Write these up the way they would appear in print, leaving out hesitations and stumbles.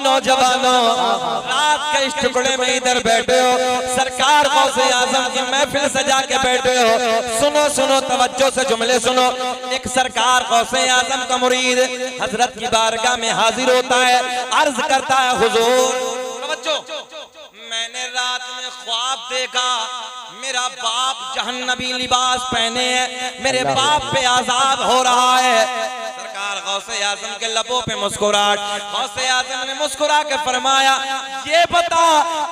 नौजवानों, रात के इस टुकड़े में इधर बैठे हो, सरकार गौसे आजम की महफिल सजा के बैठे हो। सुनो सुनो, तवज्जो से जुमले सुनो। एक सरकार गौसे आजम का मुरीद हजरत की बारगाह में हाजिर होता है, अर्ज करता है, हुजूर, तवज्जो, मैंने रात में ख्वाब देखा, मेरा बाप जहन्नमी लिबास पहने है, मेरे बाप पे आजाब हो रहा है। सरकार गौसे आजम के लबों पे मुस्कुराहट, गौसे आजम ने मुस्कुरा के फरमाया, ये बता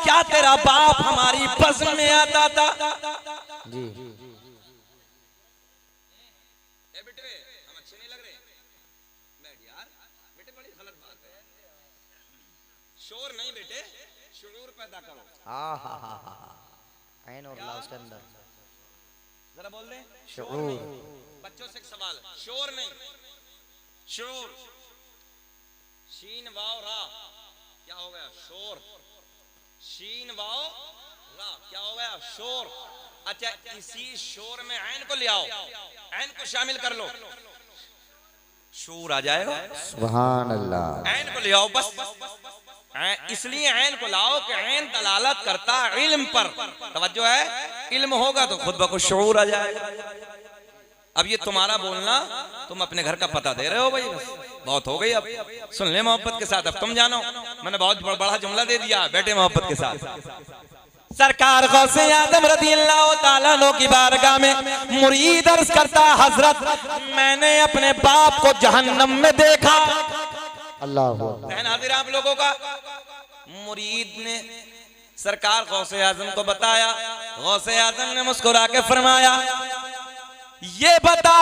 क्या तेरा बाप हमारी बज़्म में आता था? जी बेटे हम अच्छे नहीं लग रहे, बैठ यार बेटे, बड़ी गलत बात है, शोर नहीं बेटे, शुरूर पैदा करो। ऐन और ला उसके अंदर जरा बोल दे, शऊर। बच्चों से एक सवाल, शोर नहीं, शूर, शीन वाव रा, क्या हो गया? शोर। शीन वाव रा, क्या हो गया? शोर। अच्छा, इसी शोर में ऐन को ले आओ, ऐन को शामिल कर लो, शूर आ जाएगा। सुभान अल्लाह। ऐन को ले आओ बस, इसलिए ऐन को लाओ कि ऐन दलालत करता इल्म पर। तवज्जो है, इल्म होगा तो खुद ब खुद शऊर आ जाएगा। अब ये तुम्हारा बोलना, तुम अपने घर का पता दे रहे हो भाई, बस बहुत हो गई। अब सुन ले मोहब्बत के साथ, अब तुम जानो, मैंने बहुत बड़ा जुमला दे दिया, बैठे मोहब्बत के साथ। सरकार गौसे आजम रज़ियल्लाहु ताला अन्हु की बारगाह में मुरीद अर्ज करता, हजरत मैंने अपने बाप को जहन्नम में देखा। अल्लाह हाजिर आप लोगों का। मुरीद ने सरकार गौसे आजम को बताया, गौसे आजम ने मुस्कुरा के फरमाया, ये बता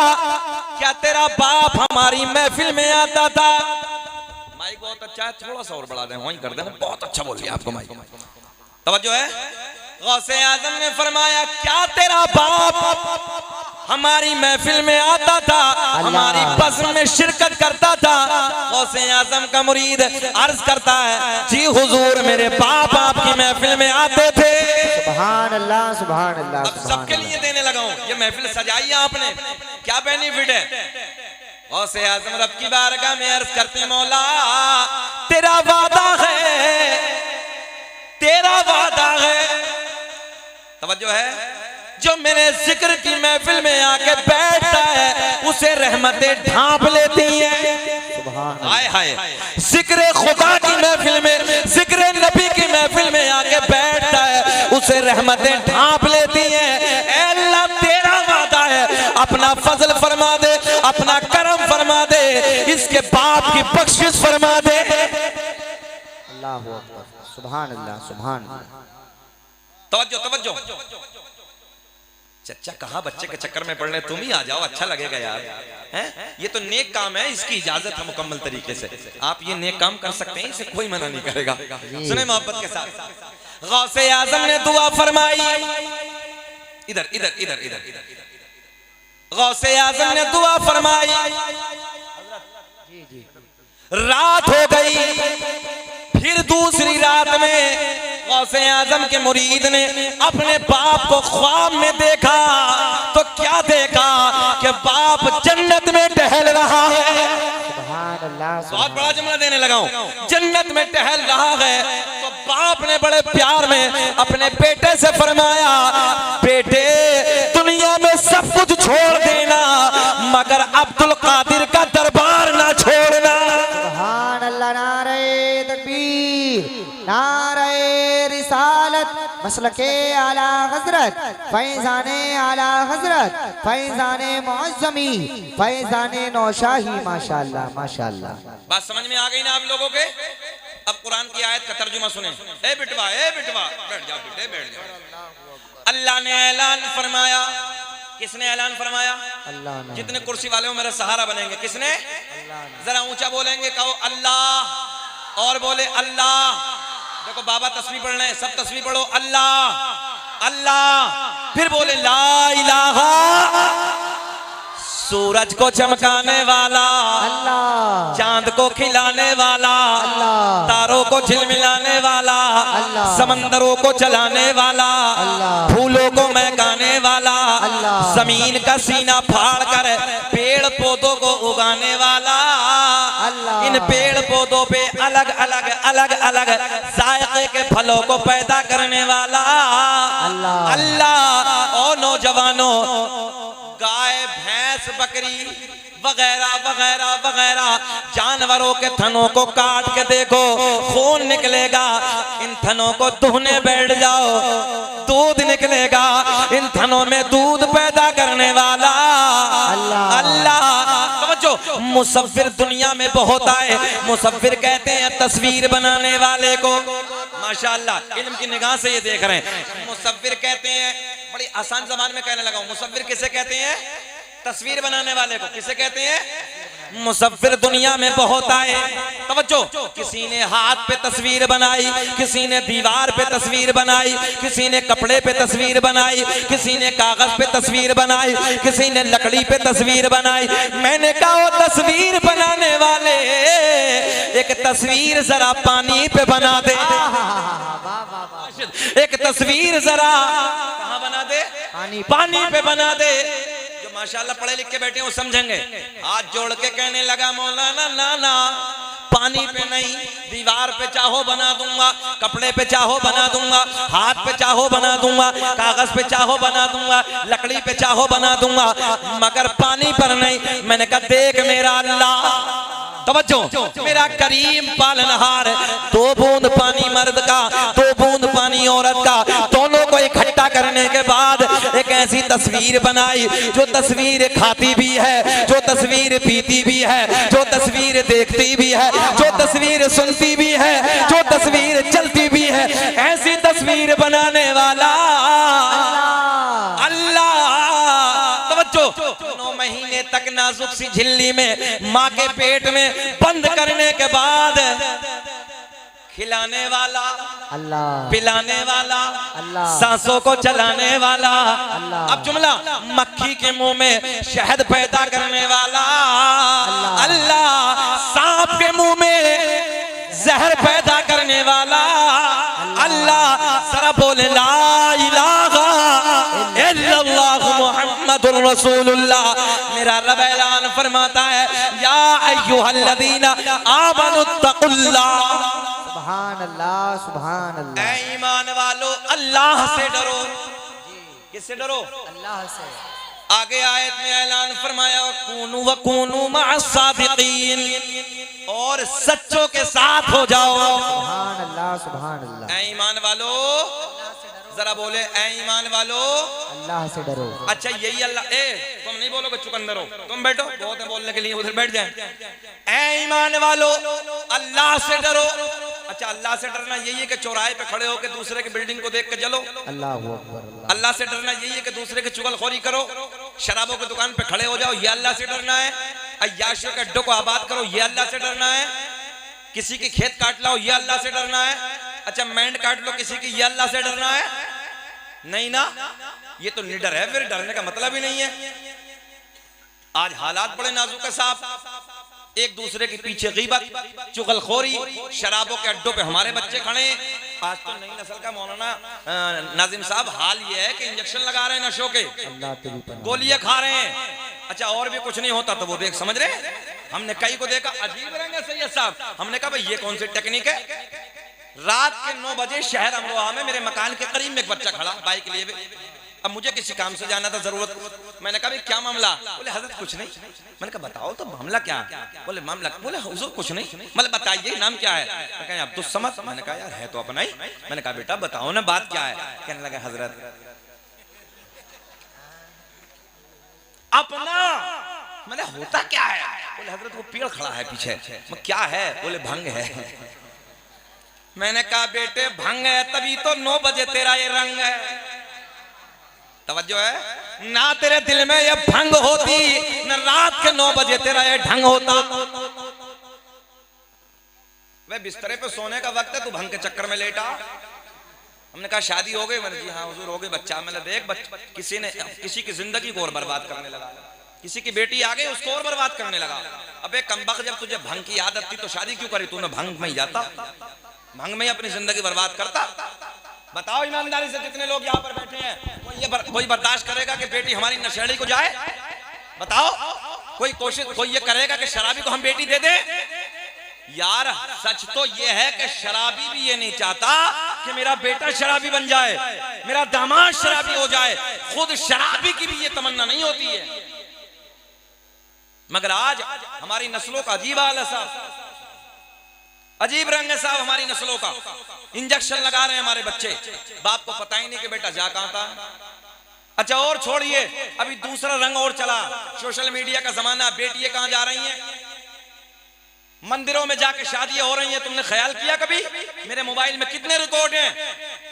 क्या तेरा बाप हमारी महफिल में आता था? माइक बहुत अच्छा है, थोड़ा सा और बढ़ा दें, वहीं कर देना, बहुत अच्छा बोल लिया आपको माइक। तवज्जो है। गौसे आजम ने फरमाया, क्या तेरा बाप हमारी महफिल में आता था, हमारी बज़्म में शिरकत करता था? गौसे आजम का मुरीद अर्ज करता है, जी हुजूर, मेरे बाप आपकी महफिल में आते थे। सुभान अल्लाह, सुभान अल्लाह। अब सबके लिए देने लगा हूं, ये महफिल सजाई आपने, क्या बेनिफिट है? गौसे आजम रब की बारगाह में अर्ज करते, मौला तेरा वादा है, तेरा वादा है, तवज्जो है, जो मेरे जिक्र की महफिल में आके बैठता है उसे रहमतें ढांप लेती हैं। हाय हाय, जिक्र खुदा की महफिल में, जिक्र नबी की महफिल में आके बैठता है उसे रहमतें ढांप लेती हैं। ऐ अल्लाह तेरा वादा है, अपना फजल फरमा दे, अपना करम फरमा दे, इसके बाप की बख्शिश फरमा दे। अल्लाह हू अकबर, सुभान अल्लाह, सुभान अल्लाह। तवज्जो तवज्जो। चच्चा कहाँ बच्चे के चक्कर में पड़ रहे, तुम ही आ जाओ, अच्छा लगेगा यार, हैं? ये तो नेक काम है, इसकी इजाजत है मुकम्मल तरीके से, आप ये नेक काम कर सकते हैं, इसे कोई मना नहीं करेगा। सुने मोहब्बत के साथ, गौसे आजम ने दुआ फरमाई, इधर इधर इधर इधर इधर, गौसे आजम ने दुआ फरमाई, रात हो गई, फिर दूसरी रात में गौसे आजम के मुरीद ने अपने बाप को ख्वाब में देखा, तो क्या देखा कि बाप जन्नत में टहल रहा है। बहुत बड़ा जुमला देने लगा हूं, जन्नत में टहल रहा है। तो बाप ने बड़े प्यार में अपने बेटे से फरमाया, बेटे दुनिया में सब कुछ छोड़ देना मगर अब्दुल कादिर का दरबार ना छोड़ना। सुभान अल्लाह, नारे तकबीर, नारे रिसालत, मसलके आला हजरत, फैजाने आला हजरत, फैजाने मुअज़्ज़मी, फैजाने नौशाही, माशाअल्लाह माशाअल्लाह। बात समझ में आ गई ना आप लोगों के? अब कुरान की आयत का तर्जुमा सुने। ए बिटवा बैठ जाओ बेटे, बैठ जाओ। अल्लाह ने ऐलान फरमाया, किसने ऐलान फरमाया? अल्लाह ने। जितने कुर्सी वाले हो मेरा सहारा बनेंगे, किसने? अल्लाह ने। जरा ऊंचा बोलेंगे, कहो अल्लाह, और बोले अल्लाह। देखो बाबा तस्बीह पढ़ रहे हैं, सब तस्बीह पढ़ो, अल्लाह अल्लाह, फिर बोले ला इलाहा, सूरज को चमकाने वाला अल्लाह, चांद को खिलाने वाला अल्लाह, तारों को झिलमिलाने वाला अल्लाह, समंदरों को चलाने वाला अल्लाह, फूलों को महकाने वाला अल्लाह, जमीन का सीना फाड़ कर पेड़ पौधों को उगाने वाला अल्लाह, इन पेड़ पौधों पे अलग अलग अलग अलग जायके के फलों को पैदा करने वाला अल्लाह अल्लाह। और नौजवानों, गाय भैंस बकरी वगैरह वगैरह वगैरह जानवरों के थनों को काट के देखो, खून निकलेगा। इन थनों को दुहने बैठ जाओ, दूध निकलेगा। इन थनों में दूध पैदा करने वाला अल्लाह अल्लाह। समझो, मुसव्विर दुनिया में बहुत आए। मुसव्विर कहते हैं तस्वीर बनाने वाले को, माशाअल्लाह इल्म की निगाह से ये देख रहे हैं। मुसव्विर कहते हैं, बड़ी आसान जबान में कहने लगा हूं, मुसव्विर किसे कहते हैं? तस्वीर बनाने वाले को। किसे कहते हैं? मुसव्विर दुनिया में बहुत आए। तवज्जो, किसी ने हाथ पे तस्वीर बनाई, किसी ने दीवार पे तस्वीर बनाई, किसी ने कपड़े पे तस्वीर बनाई, किसी ने कागज पे तस्वीर बनाई, किसी ने लकड़ी पे तस्वीर बनाई। मैंने कहा वो तस्वीर बनाने वाले एक तस्वीर जरा पानी पे बना दे। एक तस्वीर जरा कहाँ बना दे? पानी पे बना दे। जो माशाल्लाह पढ़े लिख के बैठे हो समझेंगे। हाथ जोड़ के कहने लगा, मौलाना नाना पानी पे नहीं, दीवार पे चाहो बना दूंगा, कपड़े पे चाहो बना दूंगा, हाथ पे चाहो बना दूंगा, कागज पे चाहो बना दूंगा, लकड़ी पे चाहो बना दूंगा, मगर पानी पर नहीं। मैंने कहा देख मेरा अल्लाह, तवज्जो, मेरा करीम पालनहार, 2 बूंद पानी मर्द का, 2 बूंद पानी औरत का, दोनों को इकट्ठा करने के बाद एक ऐसी तस्वीर बनाई जो तस्वीर खाती भी है, जो तस्वीर पीती भी है, जो तस्वीर देखती भी है, जो तस्वीर सुनती भी है, जो तस्वीर चलती भी है। ऐसी तस्वीर बनाने वाला अल्लाह। 9 महीने तक नाजुक सी झिल्ली में माँ के पेट में बंद करने के बाद खिलाने वाला अल्लाह, पिलाने वाला अल्लाह, सांसों को चलाने वाला अल्लाह। अब जुमला, मक्खी के मुंह में शहद पैदा करने वाला अल्लाह, सांप के मुंह में जहर पैदा करने वाला अल्लाह। जरा बोले ला इलाहा इल्लल्लाह मुहम्मदुर रसूलुल्लाह। मेरा रब ऐलान फरमाता है, या अय्युहल्लज़ीना आमनुत्तकुल्लाह। सुभान अल्लाह, सुभान अल्लाह। ऐ ईमान वालो, अल्लाह से डरो। किससे डरो? अल्लाह से। आगे आयत में ऐलान फरमाया, कूनू वकूनू मअस्सादिकीन, और सच्चों के साथ हो जाओ। सुभान अल्लाह, सुभान अल्लाह। ऐ ईमान वालो, जरा बोले ऐ ईमान वालो, अल्लाह से डरो। अच्छा यही अल्लाह, तुम नहीं बोलोगे चुकंदर हो, तुम बैठो, बहुत है बोलने के लिए, उधर बैठ जाए। ऐ ईमान वालो, अल्लाह से डरो। अच्छा अल्लाह से डरना यही है कि चौराहे पे खड़े होकर दूसरे की बिल्डिंग को देख के जलो? अल्लाह अकबर। अल्लाह से डरना यही है कि दूसरे की चुगलखोरी करो, शराबों की दुकान पे खड़े हो जाओ, ये अल्लाह से डरना है? अय्याशियों के अड्डों को आबाद करो, ये अल्लाह से डरना है? किसी की खेत काट लाओ, ये अल्लाह से डरना है? अच्छा मेंढ काट लो किसी की, ये अल्लाह से डरना है? नहीं ना, ये तो निडर है, फिर डरने का मतलब ही नहीं है। आज हालात बड़े नाजुक है साहब, एक दूसरे के पीछे गीबत, चुगलखोरी, शराबों के अड्डों पे हमारे बच्चे खड़े। आज तो नई नस्ल का मौलाना नाजिम साहब हाल ये है कि इंजेक्शन लगा रहे हैं नशों के, गोलियां खा रहे हैं। अच्छा और भी कुछ नहीं होता तो वो देख, समझ रहे? हमने कई को देखा अजीब रहेंगे सैयद साहब, हमने कहा भाई ये कौन सी टेक्निक है? रात के 9 बजे शहर अमरोहा में मेरे मकान के करीब में एक बच्चा खड़ा बाइक लिए। अब मुझे किसी काम से जाना था, जरूरत, मैंने कहा भाई क्या मामला? बोले हजरत कुछ नहीं। मैंने कहा बताओ तो मामला क्या? बोले मामला, बोले हुजूर कुछ नहीं। मतलब बताइए नाम क्या है? मैं कहा अब्दुल समद। मैंने कहा यार है तो अपना ही। मैंने कहा बेटा बताओ ना बात क्या है? कहने लगा हजरत अपना। मैंने होता क्या है? बोले हजरत वो पेड़ खड़ा है पीछे। क्या है? बोले भंग है। मैंने कहा बेटे भंग है तभी तो 9 बजे तेरा ये रंग है। तवज्जो है ना, तेरे दिल में ये भंग होती न रात के 9 बजे तेरा ये ढंग होता। वे बिस्तरे पे सोने का वक्त है, तू भंग के चक्कर में लेटा। हमने कहा शादी हो गई? मैंने जी हाँ हुजूर हो गई। बच्चा? मैंने देख किसी ने किसी की जिंदगी को और बर्बाद करने लगा, किसी की बेटी आ गई उसको और बर्बाद करने लगा। अबे कमबख्त, जब तुझे भंग की आदत थी तो शादी क्यों करी? तूने भंग में ही जाता, भंग में ही अपनी जिंदगी बर्बाद करता। बताओ ईमानदारी से जितने लोग यहाँ पर बैठे हैं, कोई बर्दाश्त करेगा कि बेटी हमारी नशेड़ी को जाए? बताओ कोई कोशिश, कोई ये करेगा कि शराबी को हम बेटी दे दें? यार सच तो ये है कि शराबी भी ये नहीं चाहता कि मेरा बेटा शराबी बन जाए, मेरा दामाद शराबी हो जाए। खुद शराबी की भी ये तमन्ना नहीं होती है। मगर आज हमारी नस्लों का अजीब हाल है साहब, अजीब रंग है साहब हमारी नस्लों का। इंजेक्शन लगा रहे हैं हमारे बच्चे, बाप को पता ही नहीं कि बेटा जा कहां था। अच्छा और छोड़िए, अभी दूसरा रंग और चला, सोशल मीडिया का जमाना। बेटियां कहां जा रही हैं? मंदिरों में जाके शादियां हो रही हैं। तुमने ख्याल किया कभी? मेरे मोबाइल में कितने रिकॉर्ड हैं।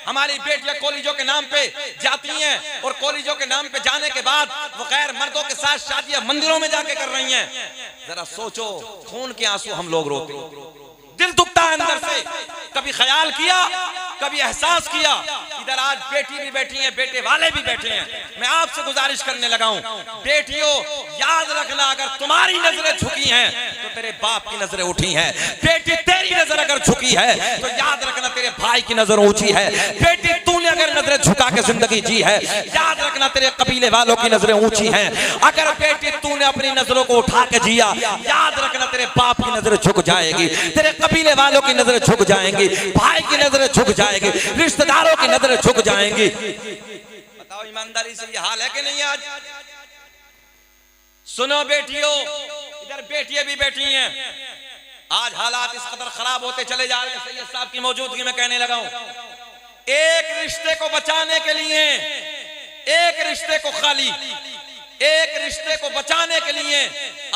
हमारी बेटियां कॉलेजों के नाम पे जाती हैं और कॉलेजों के नाम पे जाने के बाद वो गैर मर्दों के साथ शादियां मंदिरों में जाके कर रही हैं। जरा सोचो, खून के आंसू हम लोग रोते, दिल दुखता है अंदर से। कभी ख्याल किया, कभी एहसास किया? इधर आज बेटी भी बैठी हैं, बेटे वाले भी बैठे हैं। मैं आपसे गुजारिश करने लगा हूं, बेटियों याद रखना, अगर तुम्हारी नजरें झुकी हैं तो तेरे बाप की नजरें उठी हैं। बेटी तेरी नजर अगर झुकी है तो याद रखना तेरे भाई की नजर ऊंची है। बेटी तूने अगर नजरें झुका के जिंदगी जी है, याद रखना तेरे कबीले वालों की नजरें ऊंची हैं। अगर बेटी तूने अपनी नजरों को उठा के जिया, याद रखना तेरे बाप की नजरें झुक जाएगी, तेरे कबीले वालों की नजरें झुक जाएंगी, भाई की नजरें झुक जाएगी, रिश्तेदारों की नजरें झुक जाएंगी। बताओ ईमानदारी से ये हाल है कि नहीं? आज सुनो बेटियों, इधर बेटियां भी बैठी हैं। आज हालात इस कदर खराब होते चले जा रहे हैं, सैयद साहब की मौजूदगी में कहने लगा हूं, एक रिश्ते को बचाने के लिए, एक रिश्ते को खाली, एक रिश्ते को बचाने के लिए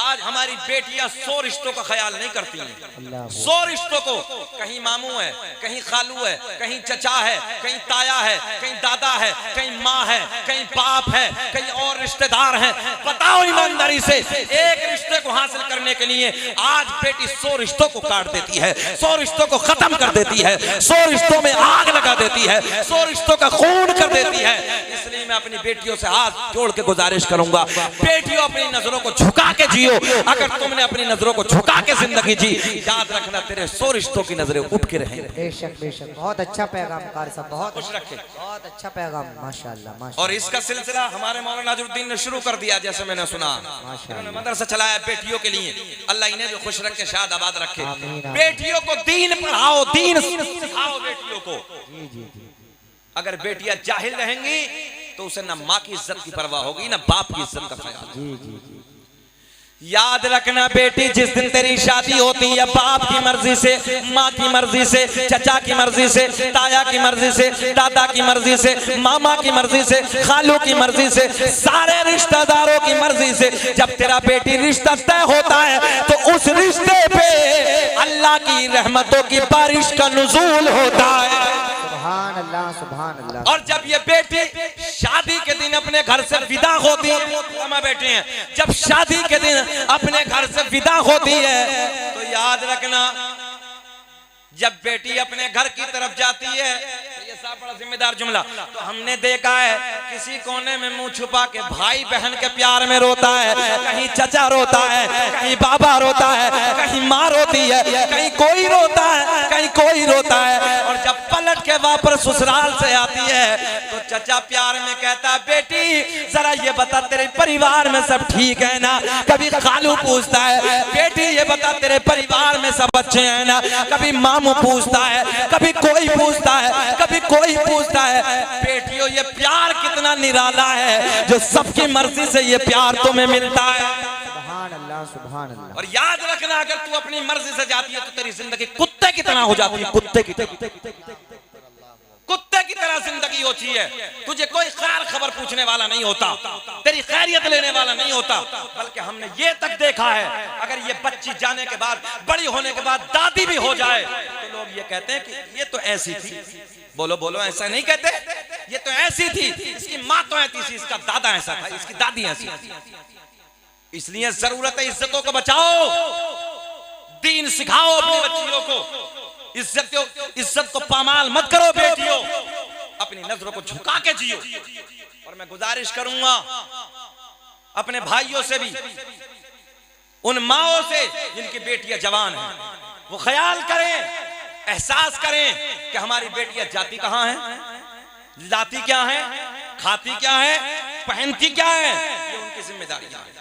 आज हमारी बेटियां 100 रिश्तों का ख्याल नहीं करती हैं। 100 रिश्तों को, कहीं मामू है, कहीं खालू है, कहीं चचा है, कहीं ताया है, कहीं दादा है, कहीं माँ है, कहीं बाप है, कहीं और रिश्तेदार हैं। बताओ ईमानदारी से, एक रिश्ते को हासिल करने के लिए आज बेटी 100 रिश्तों को काट देती है, 100 रिश्तों को खत्म कर देती है, 100 रिश्तों में आग लगा देती है, 100 रिश्तों का खून कर देती है। इसलिए मैं अपनी बेटियों से हाथ जोड़ के गुजारिश करूंगा, बेटियों अपनी नजरों को झुका के जियो। अगर तुमने अपनी नजरों को झुका के जिंदगी जी, याद रखना तेरे 100 रिश्तों की नजरें उठ के रहेंगे। बेशक बेशक, बहुत अच्छा पैगाम कारी साहब, बहुत खुश रखे, बहुत अच्छा पैगाम, माशाल्लाह माशाल्लाह। और इसका सिलसिला हमारे मौलाना नजरुद्दीन ने शुरू कर दिया, जैसे मैंने सुना, उन्होंने मदरसा चलाया बेटियों के लिए। अल्लाह इन्हें भी खुश रखे, शाद आबाद रखे। बेटियों को दीन पढ़ाओ, दीन सिखाओ बेटियों को। अगर बेटियां जाहिल रहेंगी तो उसे ना माँ की इज्जत की परवाह होगी, ना बाप की इज्जत का ख्याल। याद रखना बेटी, जिस दिन तेरी शादी होती है बाप की मर्जी से, माँ की मर्जी से, चचा की मर्जी से, ताया की मर्जी से, दादा की मर्जी से, मामा की मर्जी से, खालू की मर्जी से, सारे रिश्तेदारों की मर्जी से जब तेरा बेटी रिश्ता तय होता है तो उस रिश्ते पे अल्लाह की रहमतों की बारिश का नुज़ूल होता है। सुभान अल्लाह, सुभान अल्लाह। और जब ये बेटी शादी के दिन अपने घर से विदा होती है, बैठे हैं, जब शादी के दिन अपने घर से विदा होती है तो याद रखना, जब बेटी अपने घर की तरफ जाती है, तो ये साहब बड़ा जिम्मेदार जुमला, तो हमने देखा है किसी कोने में मुंह छुपा के भाई बहन के प्यार में रोता है, कहीं चचा रोता है, कहीं बाबा रोता है, कहीं माँ रोती है, कहीं कोई रोता है, कहीं कोई रोता है। और जब पलट के वापस ससुराल से आती है तो चचा प्यार में कहता है, बेटी जरा ये बता तेरे परिवार में सब ठीक है ना? कभी खालू पूछता है, बेटी ये बता तेरे परिवार में सब अच्छे हैं ना? कभी मामू पूछता है, कभी कोई पूछता है, कभी कोई पूछता है। बेटियों ये प्यार कितना निराला है जो सबकी मर्जी से ये प्यार तुम्हें मिलता है। सुभान अल्लाह, सुभान अल्लाह। और याद रखना, अगर तू अपनी मर्जी से जाती है तो तेरी जिंदगी कुत्ते की तरह हो जाती है, कुत्ते की तरह, कुत्ते की तरह जिंदगी होती है। तुझे कोई खैर खबर पूछने वाला नहीं होता, तेरी खैरियत लेने वाला नहीं होता। बल्कि हमने ये तक देखा है, अगर ये बच्ची जाने के बाद, बड़ी होने के बाद दादी भी हो जाए तो लोग ये कहते हैं कि ये तो ऐसी थी। बोलो बोलो, ऐसा नहीं कहते? ये तो ऐसी थी, इसकी माँ तो ऐसी थी, इसका दादा ऐसा था, इसकी दादी ऐसी थी। इसलिए जरूरत है इज्जतों को बचाओ, दीन सिखाओ अपनी बच्चियों को, इज्जत को पामाल मत करो बेटियों, अपनी नजरों को झुका के जियो। और मैं गुजारिश करूंगा अपने भाइयों से भी, उन माओं से जिनकी बेटियां जवान हैं, वो ख्याल करें, एहसास करें कि हमारी बेटियां जाती कहां हैं, लाती क्या है, खाती क्या है, पहनती क्या है, ये उनकी जिम्मेदारियां हैं।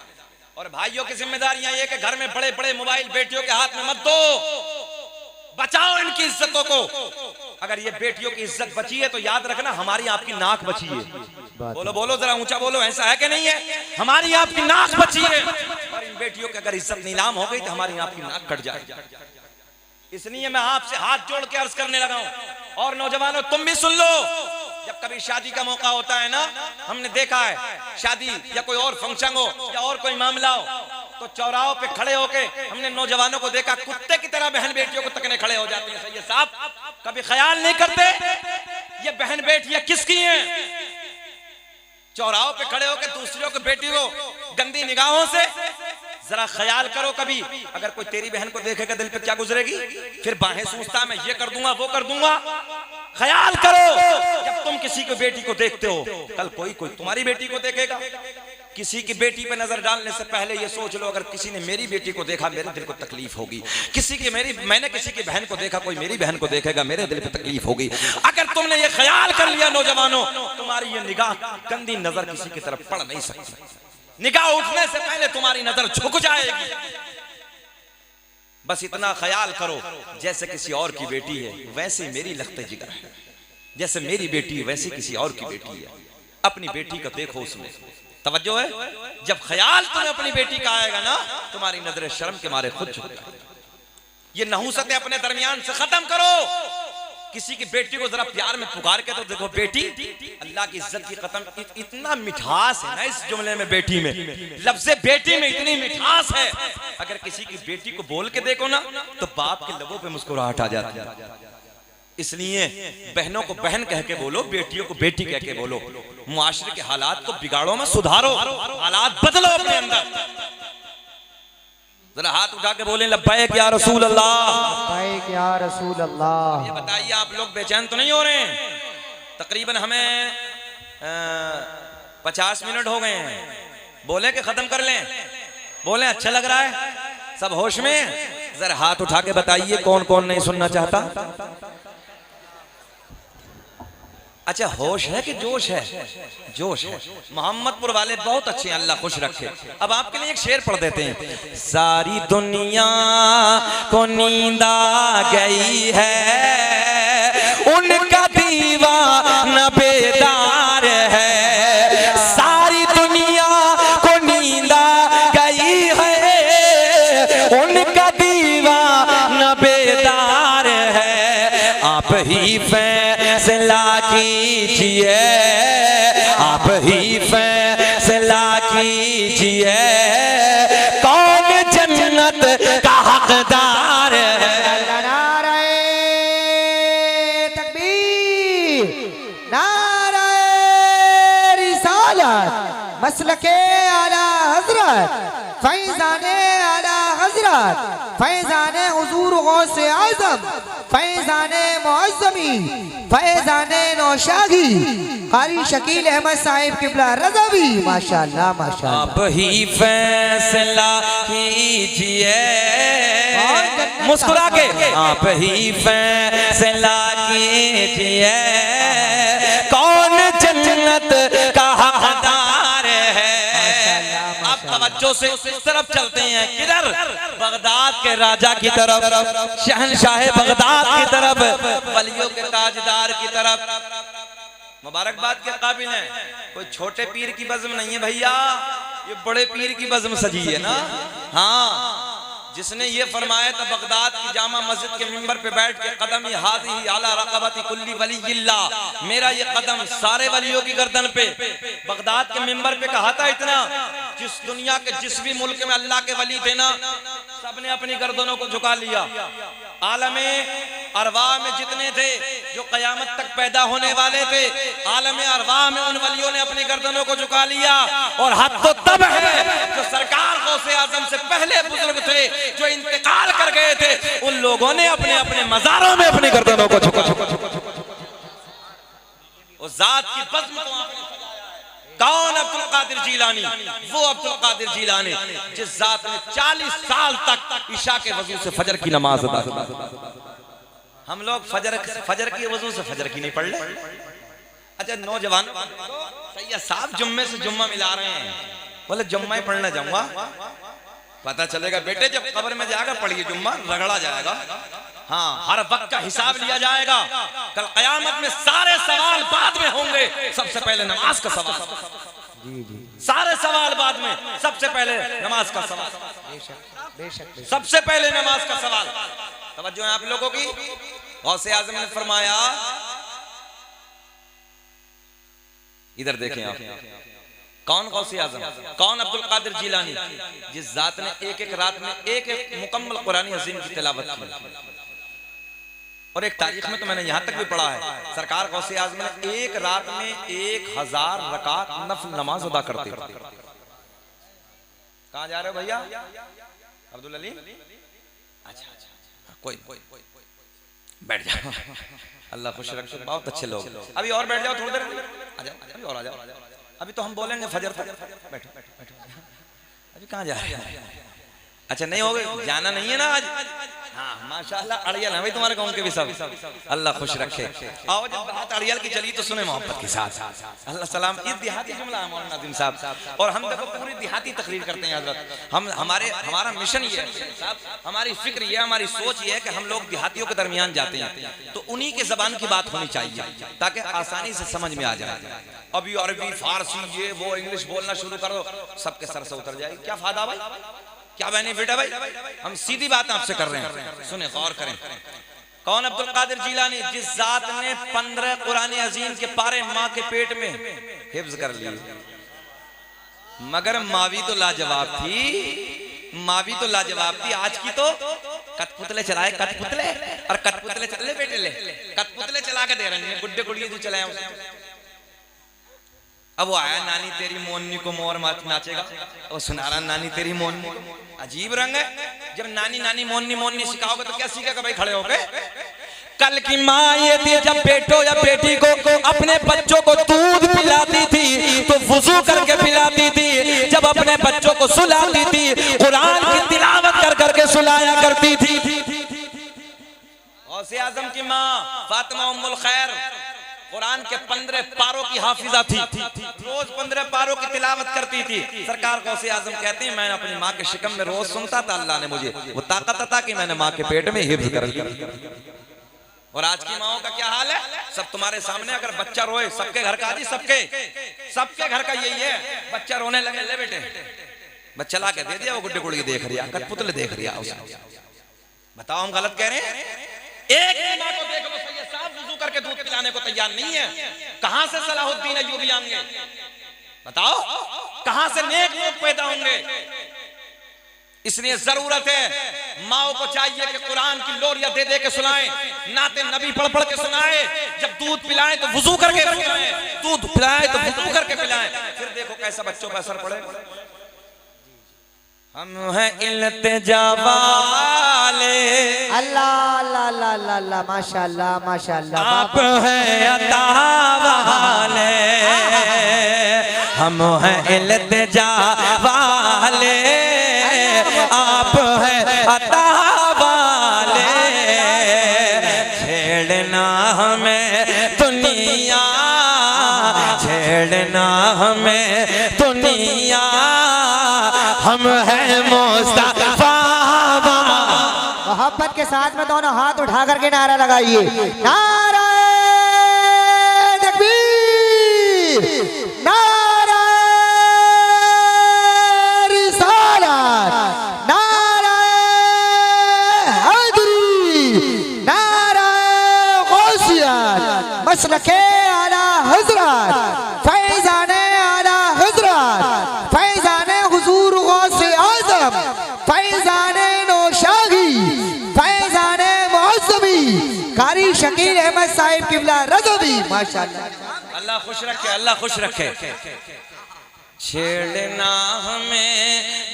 और भाइयों की जिम्मेदारियां ये कि घर में बड़े बड़े मोबाइल बेटियों के हाथ में मत दो। बचाओ इनकी इज्जतों को। अगर ये बेटियों की इज्जत बची है तो याद रखना हमारी आपकी नाक बची है। बोलो बोलो जरा ऊंचा बोलो, ऐसा है कि नहीं है? हमारी आपकी नाक बची है और इन बेटियों की अगर इज्जत नीलाम हो गई तो हमारी आपकी नाक कट जाएगी। इसलिए मैं आपसे हाथ जोड़ के अर्ज करने लगा हूं। और नौजवानों तुम भी सुन लो, जब कभी शादी का मौका होता है ना, हमने देखा है शादी या कोई और फंक्शन हो या और कोई मामला हो तो चौराहों पे खड़े होके हमने नौजवानों को देखा कुत्ते की तरह बहन बेटियों को तकने खड़े हो जाते हैं। सैयद साहब कभी ख्याल नहीं करते ये बहन बेटियां किसकी हैं? चौराहों पे खड़े होके दूसरों की बेटी को गंदी निगाहों से जरा ख्याल करो। कभी अगर कोई तेरी बहन को देखेगा दिल पे क्या गुजरेगी? फिर बाहें सूझता मैं ये कर दूंगा वो कर दूंगा। ख्याल करो जब तुम किसी की बेटी को देखते हो, कल कोई तुम्हारी बेटी को देखेगा। किसी की बेटी पे नजर डालने से पहले ये सोच लो अगर किसी ने मेरी बेटी को देखा मेरे दिल को तकलीफ होगी। मैंने किसी की बहन को देखा कोई मेरी बहन को देखेगा मेरे दिल पे तकलीफ होगी। अगर तुमने ये ख्याल कर लिया नौजवानों, तुम्हारी ये निगाह गंदी नजर किसी की तरफ पड़ नहीं सकती। निगाह उठने से पहले तुम्हारी नजर झुक जाएगी। बस इतना ख्याल करो जैसे किसी और की बेटी है वैसे मेरी लख्ते जिगर है, जैसे मेरी बेटी वैसे किसी और की बेटी है। अपनी बेटी को देखो, उसमें तवज्जो है। जब ख्याल तुम्हें अपनी बेटी का आएगा ना, तुम्हारी नजरें शर्म के मारे खुद झुक जाएगी। ये नहुसतें अपने दरमियान से खत्म करो। किसी की बेटी को जरा प्यार में पुकार के तो देखो बेटी, अल्लाह की इज्जत की कसम इतना मिठास है ना इस जुमले में, बेटी में, लफ्ज़े बेटी में इतनी मिठास है। अगर किसी की बेटी को बोल के देखो ना तो बाप के लबों पे मुस्कुराहट आ जाती है। इसलिए बहनों को बहन कह के बोलो, बेटियों को बेटी कह के बोलो। मुआशरे के हालात को बिगाड़ो मत, सुधारो, हालात बदलो अपने अंदर। जरा हाथ उठा के बोले लब्बैक या रसूल अल्लाह, लब्बैक या रसूल अल्लाह। ये बताइए आप लोग बेचैन तो नहीं हो रहे हैं? तकरीबन हमें 50 मिनट हो गए हैं। बोले कि खत्म कर लें? बोले अच्छा लग रहा है? सब होश में? जरा हाथ उठा के बताइए कौन कौन नहीं सुनना चाहता। अच्छा होश है कि जोश है? जोश है। मोहम्मदपुर वाले बहुत अच्छे हैं, अल्लाह खुश रखे। अब आपके लिए एक शेर पढ़ देते हैं। सारी दुनिया को नींद आ गई है, उनका दीवाना बेदार है। सारी दुनिया को नींद आ गई है, उनका दीवाना बेदार है। आप ही फैसला कीजिए, आप ही फैसला कीजिए, कौन जन्नत का हकदार है। नारे तकबीर, नारे रिसालत, मसलके आला हजरत, फैज़ाने आला हजरत, फैज़ाने हुजूर गौसे आज़म, फैज़ाने मुअज़्ज़मी, फैज़ाने नौशादी, कारी शकील अहमद साहिब किबला रज़वी। माशाअल्लाह माशाअल्लाह। आप ही फैसला कीजिए, मुस्कुरा के आप ही फैसला कीजिए, कौन जन्नत का हकदार है। अब तवज्जो से इस तरफ चलते हैं, किधर? बगदाद के राजा की तरफ, शहनशाह बगदाद की तरफ, वलियों के ताजदार की तरफ। मुबारकबाद के काबिल है। कोई छोटे पीर की बज़्म नहीं है भैया, ये बड़े पीर की बज़्म सजी है ना। हाँ, जिसने ये फरमाया था बगदाद की जामा मस्जिद के मिंबर पे बैठ के, कदम हाज़ी अला रक़बती कुल्ली वलिय्यिल्लाह, मेरा ये कदम सारे वलियों की गर्दन पे। बगदाद के मिंबर पे कहा था इतना, जिस दुनिया के जिस भी मुल्क में अल्लाह के वली थे ना, सबने अपनी गर्दनों को झुका लिया। आलमे अरवाह में जितने थे जो कयामत तक पैदा होने वाले थे, आलमे अरवाह में उन वलियों ने अपनी गर्दनों को झुका लिया। और हद तो तब है जो सरकार गौसे आजम से पहले बुजुर्ग थे जो इंतकाल कर गए थे, उन लोगों ने अपने अपने मज़ारों में अपनी गर्दनों को झुका। उस जात की बज़्म को आपने सजाया है। कौन? अब्दुल कादिर जीलानी। वो अब्दुल कादिर जीलानी जिस जात ने 40 साल तक इशा के वजू से फजर की नमाज अदा की। हम लोग फजर की वजू से फजर की नहीं पढ़ ले। अच्छा नौजवान सैयद साहब जुम्मे से जुम्मा मिला रहे हैं, बोले जुम्मा ही पढ़ने जाऊंगा। पता चलेगा बेटे जब कब्र में जाएगा पढ़िए जुम्मा, रगड़ा जाएगा। हाँ, हर वक्त का हिसाब लिया जाएगा। कल क़यामत में सारे सवाल बाद में होंगे, सबसे पहले नमाज का सवाल। सारे सवाल बाद में, सबसे पहले नमाज का सवाल। सबसे पहले नमाज का सवाल। तवज्जो है आप लोगों की। गौसे आज़म ने फरमाया, इधर देखें आप, कौन गौसे आज़म, कौन अब्दुल कादिर जिलानी, जिस जात ने एक एक रात में एक एक मुकम्मल कुरानी अज़ीम की तिलावत की। और एक तारीख में तो मैंने यहां तक भी पढ़ा है, सरकार गौसे आज़म ने एक रात में 1000 रकात नफल नमाज अदा करते थे। कहां जा रहे हो भैया अब्दुल अली? अच्छा, कोई बैठ जाओ, अल्लाह खुश रखे, बहुत अच्छे लोग। अभी और बैठ जाओ, थोड़ी देर आ जाओ, अभी और आ जाओ। अभी तो हम बोलेंगे फजर तक। बैठो बैठो बैठो। अभी कहाँ जा रहे हैं? अच्छा नहीं हो गए, जाना नहीं है ना आज? हाँ माशाल्लाह, अड़ियल है भाई तुम्हारे गांव के भी सब, अल्लाह खुश रखे। आओ, जब बात अड़ियल की चली तो सुने मोहब्बत के साथ। अल्लाह सलाम। ये देहाती जुमला है मौलाना नाज़िम साहब, और हम देखो पूरी देहाती तकरीर करते हैं हज़रत। हमारा मिशन ये है साहब, हमारी फिक्र ये, हमारी सोच ये है कि हम लोग देहातियों के दरमियान जाते हैं तो उन्हीं के ज़बान की बात होनी चाहिए ताकि आसानी से समझ में आ जाए। अभी अरबी फारसी ये वो इंग्लिश बोलना शुरू कर दो, सबके सर से उतर जाएगी। क्या फायदा भाई, क्या बेनिफिट है भाई? हम सीधी बात आपसे कर रहे हैं, सुने गौर करें। कौन अब्दुल कादिर जिलानी, जिस जात ने 15 कुरान अजीम के पारे माँ के पेट में हिफ्ज कर लिए। मगर मावी तो लाजवाब थी, मावी तो लाजवाब थी। आज की तो कठपुतले चलाए, कठपुतले, और कठपुतले चले बेटे ले, कठपुतले चला के दे रहे हैं, गुड्डे गुड़िए जो चलाए। अब वो आया, नानी तेरी मोरनी को मोर नाचेगा, और सुना रहा नानी तेरी मोरनी। अजीब रंग है। जब नानी नानी मोरनी मोरनी सिखाओगे तो क्या सीखेगा भाई खड़े होके? कल की माँ ये थी, जब बेटो या बेटी को अपने बच्चों को दूध पिलाती थी तो वुजू करके पिलाती थी। जब अपने बच्चों को सुलाती थी कुरान की तिलावत कर करके सुलाया करती थी। गौसे आज़म की माँ फातिमा उम्मुल खैर कुरान के 15 पारों की हाफिजा थी, रोज 15 पारों की तिलावत करती थी। सरकार गौसे आज़म कहते हैं, मैंने अपनी माँ के शिकम में रोज सुनता था, अल्लाह ने मुझे वो ताकत अता की, मैंने माँ के पेट में हिफ्ज कर लिया। और आज की माओं का क्या हाल है? सब तुम्हारे सामने। अगर बच्चा रोए, सबके घर का, आदि सबके घर का यही है, बच्चा रोने लगे, ले बेटे बच्चा ला के दे दिया, वो गुड्डे गुड़ी देख रही है, कठपुतले देख रही है। बताओ हम गलत कह रहे हैं? एक माँ को देखो सैयद साहब वुजू करके दूध पिलाने को तैयार नहीं है। कहां से सलाहुद्दीन अय्यूबी आएंगे? बताओ कहां से नेक लोग पैदा होंगे? इसलिए जरूरत है, माओ को चाहिए कि कुरान की लोरियां दे दे के सुनाएं, नाते नबी पढ़ पढ़ के सुनाएं। जब दूध पिलाएं तो वुजू करके पिलाएं, दूध पिलाएं तो वुजू करके पिलाएं। फिर देखो कैसा बच्चों पर असर पड़ेगा। हम हैं इल्तिजा वाले, अल्लाह अल्लाह अल्लाह अल्लाह, माशाअल्लाह माशाअल्लाह। आप हैं अता वाले, हम हैं इल्तिजा वाले, आप हैं अता वाले। छेड़ना हमें दुनिया, छेड़ना हमें दुनिया, हम हैं मुस्तफा। मोहब्बत के साथ में दोनों हाथ उठा करके नारा लगाइए, नारा तकबीर, नारा रिसालत, नारा हैदरी, नारा गौसियत, मसलके आला हजरत, फैज़ाने आला हजरत, फैज़ाने हुजूर गौसे आज़म, फैज़ाने नौशाही, फैज़ाने मुअज़्ज़मी, कारी शकील अहमद साहिब किबला रज़वी। माशाअल्लाह, अल्लाह खुश रखे, अल्लाह खुश रखे। छेड़ना हमें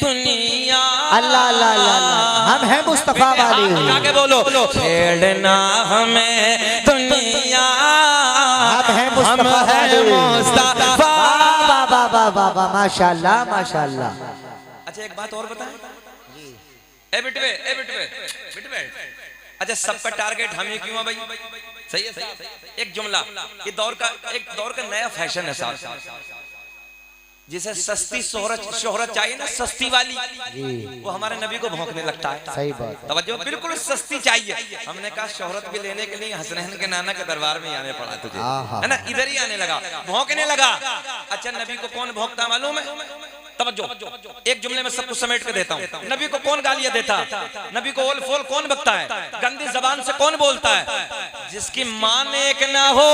दुनिया, अल्लाह अल्लाह अल्लाह, हम हैं मुस्तफा वाले। आगे बोलो, छेड़ना हमें दुनिया, हम हैं मुस्तफा वाले। वाह वाह वाह वाह, माशाअल्लाह माशाअल्लाह। अच्छा एक बात और बताएं, ए बिटवे, ए बिटवे, बिटवे। अच्छा सबका टारगेट हम ही क्यों है भाई? सही है, एक जुमला, ये दौर का एक दौर का नया फैशन है साहब। जिसे सस्ती शोहरत चाहिए ना, सस्ती वाली, वो हमारे नबी को भौंकने लगता है। सही बात। तवज्जो, बिल्कुल सस्ती चाहिए। हमने कहा शोहरत भी लेने के लिए हसनैन के नाना के दरबार में आने पड़ा तुझे, है ना, इधर ही आने लगा, भौंकने लगा। अच्छा, नबी को कौन भौंकता मालूम है? तवज्जो, एक जुमले में सब कुछ समेट के देता हूँ। नबी को कौन गालियां देता? नबी को ओल फोल कौन बकता है? गंदी जबान से कौन बोलता है? जिसकी मां एक ना हो,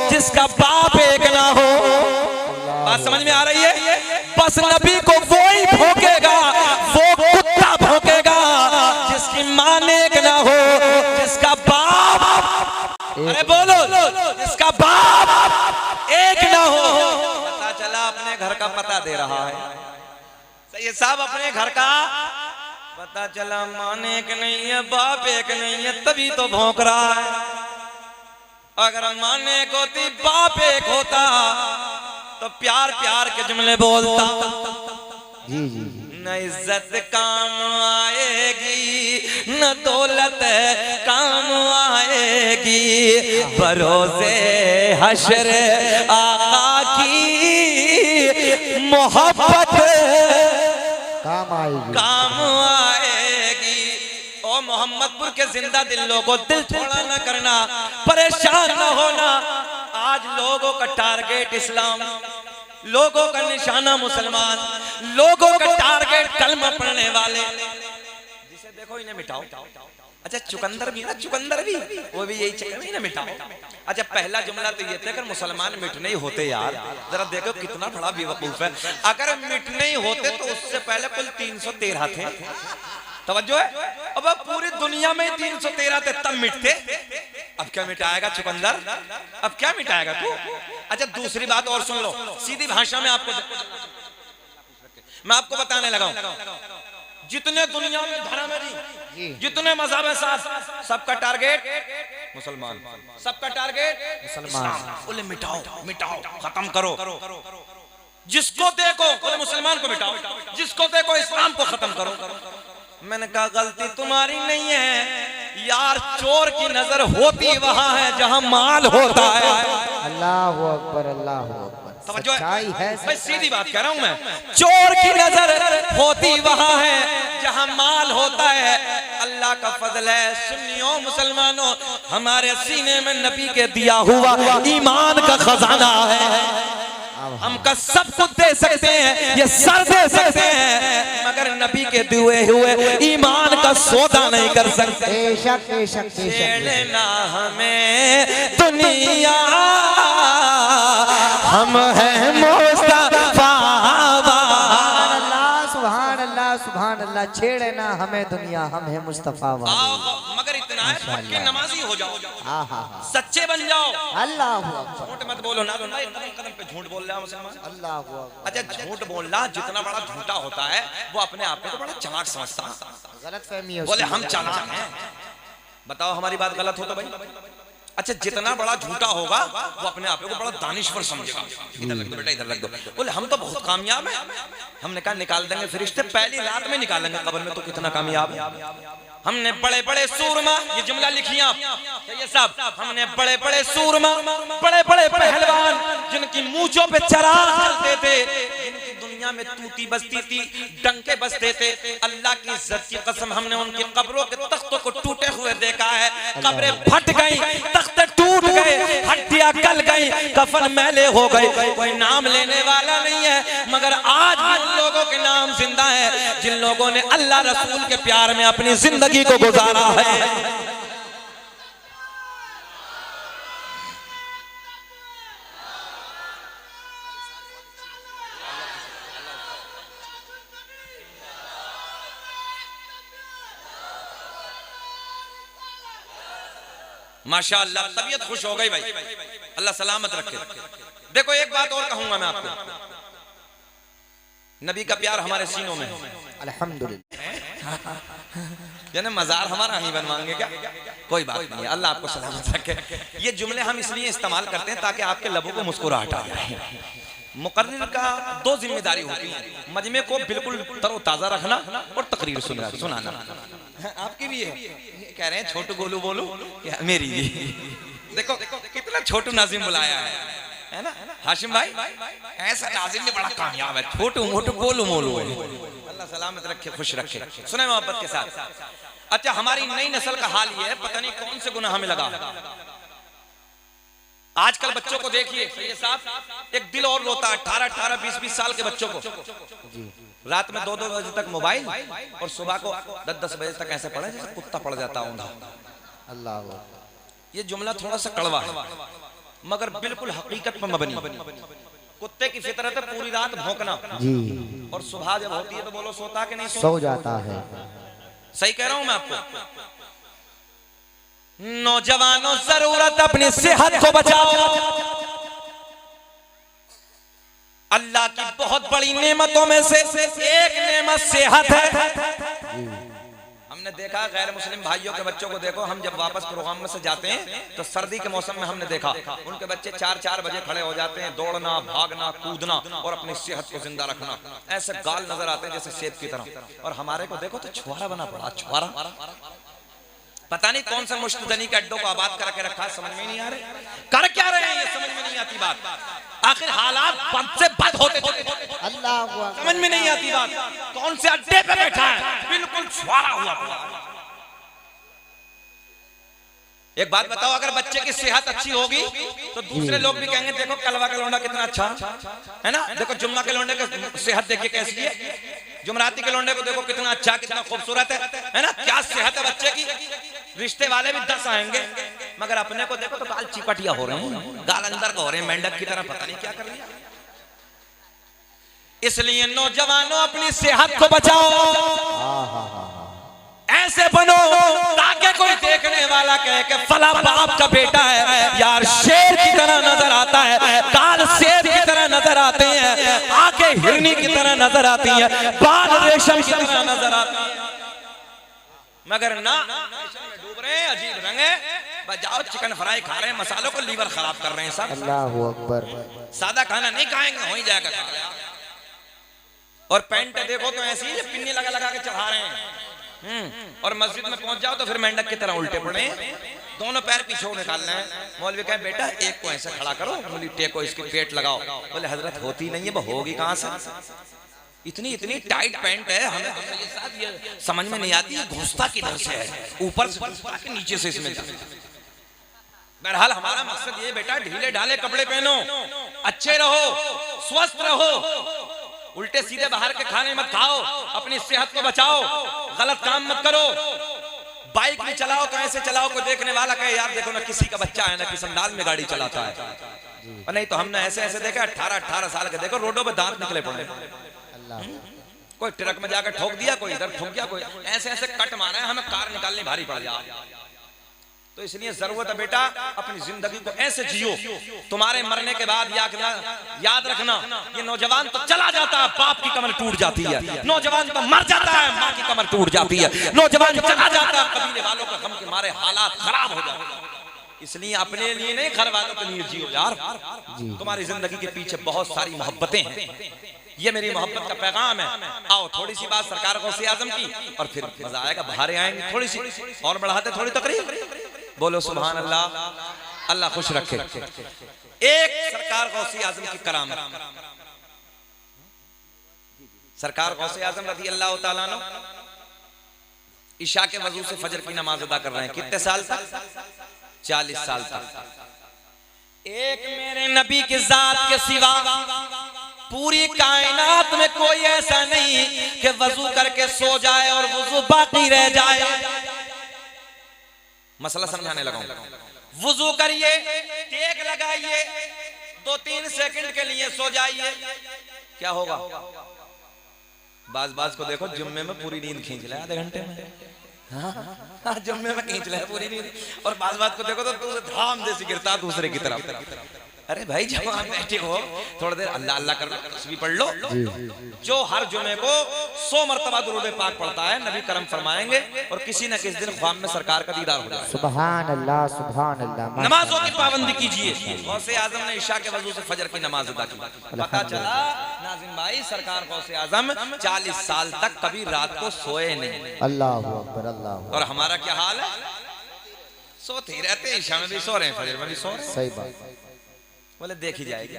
जिसका बाप एक ना हो। बात समझ में आ रही है? बस नबी को वो ही भौंकेगा, वो कुत्ता भौंकेगा जिसकी मां एक ना हो, जिसका बाप, अरे बोलो, जिसका बाप एक ना हो। पता चला अपने घर का पता दे रहा है। सही है साहब, अपने घर का पता चला, मां एक नहीं है, बाप एक नहीं है, तभी तो भौंक रहा है। अगर मां एक होती, बाप एक होता, तो प्यार प्यार के जुमले बोलता। जी जी। न इज्जत काम आएगी, न दौलत काम आएगी, भरोसे हशर आका की मोहब्बत काम आएगी, काम आएगी। ओ मोहम्मदपुर के जिंदा दिल लोगों, दिल थोड़ा ना करना, परेशान ना होना। आज लोगों का टारगेट इस्लाम, लोगों का निशाना मुसलमान, लोगों का टारगेट कलमा पढ़ने वाले। जिसे देखो इन्हें मिटाओ। अच्छा, चुकंदर भी ना, चुकंदर भी, वो भी यही चक्कर में ना मिटाओ। अच्छा, पहला जुमला तो ये था, अगर मुसलमान मिटने ही होते, यार जरा देखो कितना बड़ा बेवकूफ है। अगर मिटने ही होते तो उससे पहले कुल 313 थे। तवज्जो है? अब पूरी दुनिया में 313 थे, तब मिटते। अब क्या मिटाएगा चुकंदर? अब क्या मिटाएगा तू? अच्छा, दूसरी बात और सुन लो, सीधी भाषा में आपको मैं आपको बताने लगा हूं। जितने दुनिया में धर्म है, जितने मजहब है, सबका टारगेट मुसलमान, सबका टारगेट मुसलमान। बोले मिटाओ मिटाओ, खत्म करो। जिसको देखो बोले मुसलमान को मिटाओ, जिसको देखो इस्लाम को खत्म करो। मैंने कहा गलती तुम्हारी नहीं है यार, चोर की नजर होती वहां है जहां माल होता है। अल्लाह अकबर, अल्लाह अकबर। सच्चाई है, मैं सीधी बात कह रहा हूं। मैं चोर की नजर होती वहां है जहां माल होता है। अल्लाह का फजल है, सुन्नियों मुसलमानों, हमारे सीने में नबी के दिया हुआ ईमान का खजाना है। हमका सब कुछ दे सकते हैं, ये सर दे सकते हैं, मगर नबी के दिए हुए ईमान का सौदा नहीं कर सकते। बेशक बेशक बेशक। ना हमें दुनिया, हम हैं मुस्तफा। सुभान अल्लाह, सुभान अल्लाह। छेड़े ना हमें दुनिया, हम हैं मुस्तफा वाले। मगर इतना है, पक्के नमाजी हो जाओ, सच्चे बन जाओ। अल्लाह झूठ मत बोलो ना, कदम पे झूठ बोल रहा है मुसलमान। अल्लाह। अच्छा, झूठ बोलना जितना बड़ा झूठा होता है, वो अपने आप में तो बड़ा चालाक समझता है। गलतफहमी है, बोले हम चालाक हैं। बताओ हमारी बात गलत हो तो भाई। अच्छा, जितना बड़ा झूठा होगा वो अपने आप को बड़ा दानिश्वर समझेगा। इधर लग दो बेटा, इधर लग दो। बोले हम तो बहुत कामयाब हैं। हमने कहा निकाल देंगे फरिश्ते, पहली रात में निकालेंगे कब्र में, तो कितना कामयाब है। हमने बड़े बड़े सूरमा, ये जुमला लिखिए आप ये सब, हमने बड़े बड़े सूरमा, बड़े बड़े पहलवान, जिनकी मूंछों पे चराग जलते थे, जिनकी दुनिया में तूती बजती थी, डंके बजते थे, अल्लाह की इज्जत की कसम, हमने उनकी कब्रों के तख्तों को टूटे हुए देखा है। कब्रें फट गई, तख्ते टूट गए, हड्डियां गल गई, कफन मैले हो गए, कोई नाम लेने वाला नहीं है। मगर आज भी उन लोगों के नाम जिंदा है जिन लोगों ने अल्लाह रसूल के प्यार में अपनी जिंदगी को गुजारा है। माशाअल्लाह, तबीयत खुश हो गई भाई, अल्लाह सलामत रखे। देखो एक बात और कहूंगा मैं आपको, नबी का प्यार हमारे सीनों में है अल्हम्दुलिल्लाह। यानी मजार हमारा नहीं बनवाएंगे क्या? कोई बात नहीं है, अल्लाह आपको सलामत रखे। ये जुमले हम इसलिए इस्तेमाल करते हैं ताकि आपके लबों को मुस्कुराहट आ जाए। मुकर्रिर का दो जिम्मेदारी होती है, मजमे को बिल्कुल तरोताजा रखना और तकरीर सुनाना। आपकी भी है, कह रहे हैं छोटू गोलू बोलू, मेरी भी। देखो कितना छोटू नाजिम बुलाया है, है ना हाशिम भाई, ऐसा नाज़िम भी बड़ा कामयाब है, छोटू मोटू गोलू मोलू है, अल्लाह सलामत रखे, खुश रखे। सुने मोहब्बत के साथ। अच्छा, हमारी नई नस्ल का हाल ये है, पता नहीं कौन से गुनाह में लगा। आजकल बच्चों को देखिए ये साहब, एक दिल और रोता है 18-18, 20-20 साल के बच्चों को रात में 2-2 बजे तक मोबाइल और सुबह को 10-10 बजे तक ऐसे पढ़े जैसे कुत्ता पड़ जाता हूँ। अल्लाह, ये जुमला थोड़ा सा कड़वा है मगर बिल्कुल हकीकत पर मबनी। कुत्ते की फितरत है पूरी रात भौंकना जी, और सुबह जब होती है तो बोलो सोता कि नहीं सो जाता है। सही कह रहा हूं मैं आपको। नौजवानों जरूरत अपनी सेहत को बचाओ। अल्लाह की बहुत बड़ी नेमतों में से एक नेमत सेहत है। हमने देखा गैर मुस्लिम भाइयों के बच्चों को देखो, हम जब वापस प्रोग्राम में से जाते हैं तो सर्दी के मौसम में हमने देखा उनके बच्चे 4-4 बजे खड़े हो जाते हैं, दौड़ना, भागना, कूदना और अपनी सेहत को जिंदा रखना। ऐसे गाल नजर आते हैं जैसे सेब की तरह। और हमारे को देखो तो छुआरा बना पड़ा, छुआरा। पता नहीं कौन सा मुश्तदनी के अड्डों को आबाद करके रखा है, समझ में नहीं आ रहे कर क्या रहे हैं, ये समझ में नहीं आती बात। आखिर हालात बद से बद होते अल्लाह, समझ में नहीं आती बात। कौन से अड्डे पे बैठा है, बिल्कुल छुआरा हुआ। एक बात बताओ, अगर बच्चे की सेहत अच्छी होगी तो दूसरे लोग भी कहेंगे देखो कलवा का लौंडा कितना अच्छा है ना, देखो जुम्मा के लौंडे की सेहत देखिए कैसी है, जुमराती के लौंडे को देखो कितना अच्छा, कितना खूबसूरत है ना, क्या सेहत है बच्चे की। रिश्ते वाले भी 10 आएंगे मगर अपने को देखो तो गाल चिपटिया हो रहे हैं, गाल अंदर को हो रहे हैं मेंढक की तरह, पता नहीं क्या कर लिया। इसलिए नौजवानों अपनी सेहत को बचाओ, ऐसे बनो ताकि कोई देखने वाला कहे कि फला बाप का बेटा है, यार शेर की तरह नजर आता है, गाल शेर की तरह नजर आते हैं, आंखें हिरनी की तरह नजर आती है, बाल रेशम की तरह नजर आते हैं। मगर ना डूब रहे हैं, अजीब रंग है, बजाओ चिकन फ्राई खा रहे हैं, मसालों को लीवर खराब कर रहे हैं सब। अल्लाहू अकबर। सादा खाना नहीं खाएंगे, हो ही जाएगा खा रहे हैं। और पैंट देखो तो ऐसी ही पिन्नी लगा लगा के चढ़ा रहे हैं। और मस्जिद में पहुंच जाओ तो फिर मेंढक की तरह उल्टे पड़े, दोनों पैर पीछे निकालना है। मौलवी कहे बेटा एक को ऐसे खड़ा करो, उंगली टेको, इसकी पेट लगाओ। बोले हजरत होती नहीं है, वो होगी कहां से, इतनी टाइट पैंट है, हमें ये साथ ये समझ में नहीं आती है घुसता किधर से है, ऊपर से घुसता के नीचे से इसमें। बहरहाल हमारा मकसद ये बेटा ढीले ढाले कपड़े पहनो, अच्छे रहो, स्वस्थ रहो, उल्टे सीधे बाहर के खाने मत खाओ, अपनी सेहत को बचाओ, गलत काम मत करो। बाइक भी चलाओ तो ऐसे चलाओ को देखने वाला कहे यार देखो ना किसी का बच्चा है ना किस अंदाज में गाड़ी चलाता है। और नहीं तो हमने ऐसे ऐसे देखा 18-18 साल के देखो रोडों पे दांत निकले पड़े, कोई ट्रक में जाकर ठोक दिया, कोई इधर ठोक दिया, कोई ऐसे ऐसे कट मारा है, हमें कार निकालनी भारी पड़ जाए। तो इसलिए जरूरत है बेटा अपनी जिंदगी को ऐसे जियो, तुम्हारे मरने के बाद याद रखना ये नौजवान तो चला जाता है, बाप की कमर टूट जाती है, नौजवान तो मर जाता है, माँ की कमर टूट जाती है, नौजवान चला जाता है, कबीले वालों के गम के मारे हालात खराब हो जाते हैं। इसलिए अपने लिए नहीं, घर वालों के लिए जियो यार। तुम्हारी जिंदगी के पीछे बहुत सारी मोहब्बतें हैं, ये मेरी मोहब्बत का पैगाम है। आओ थोड़ी सी बात सरकार गौसे आजम की और फिर मजा आएगा, बाहर आएंगे थोड़ी सी और बढ़ाते थोड़ी तकरीर। बोलो सुभान अल्लाह, अल्लाह खुश रखे। एक सरकार गौसे आजम की करामत, सरकार गौसे आजम रज़ी अल्लाह तआला अन्हु इशा के वजू से फजर की नमाज अदा कर रहे हैं, कितने साल तक, 40 साल तक। एक मेरे नबी के जात के सिवा पूरी कायनात में कोई ऐसा नहीं कि वजू करके सो जाए और वजू बाकी रह जाए। मसला समझाने लगा हूं। वुजू करिए, टेक लगाइए, 2-3 सेकंड के लिए सो जाइए, क्या होगा? बाज को देखो जुम्मे में पूरी नींद खींच ले आधे घंटे में, जुम्मे में खींच ले पूरी नींद, और बाज को देखो तो धाम जैसे गिरता दूसरे की तरफ। अरे भाई जब आप बैठे हो थोड़ी देर अल्लाह अल्लाह कर लो, तस्बीह पढ़ लो। जो हर जुमे को 100 मरतबा दुरूद पाक पढ़ता है, नबी करम फरमाएंगे और किसी न किसी दिन ख्वाब में सरकार का दीदार हो जाए। सुभान अल्लाह, सुभान अल्लाह। नमाजों की पाबंदी कीजिए। गौसे आजम ने इशा के वजू से फजर की नमाज अदा की। पता चला नाज़िम भाई सरकार गौसे आजम 40 साल तक कभी रात को सोए नहीं। अल्लाहू अकबर, अल्लाह। और हमारा क्या हाल है, सोते ही रहते, इशा में भी सो रहे हैं, फजर में भी सो रहे हैं। सही बात। बोले देखी जाएगी।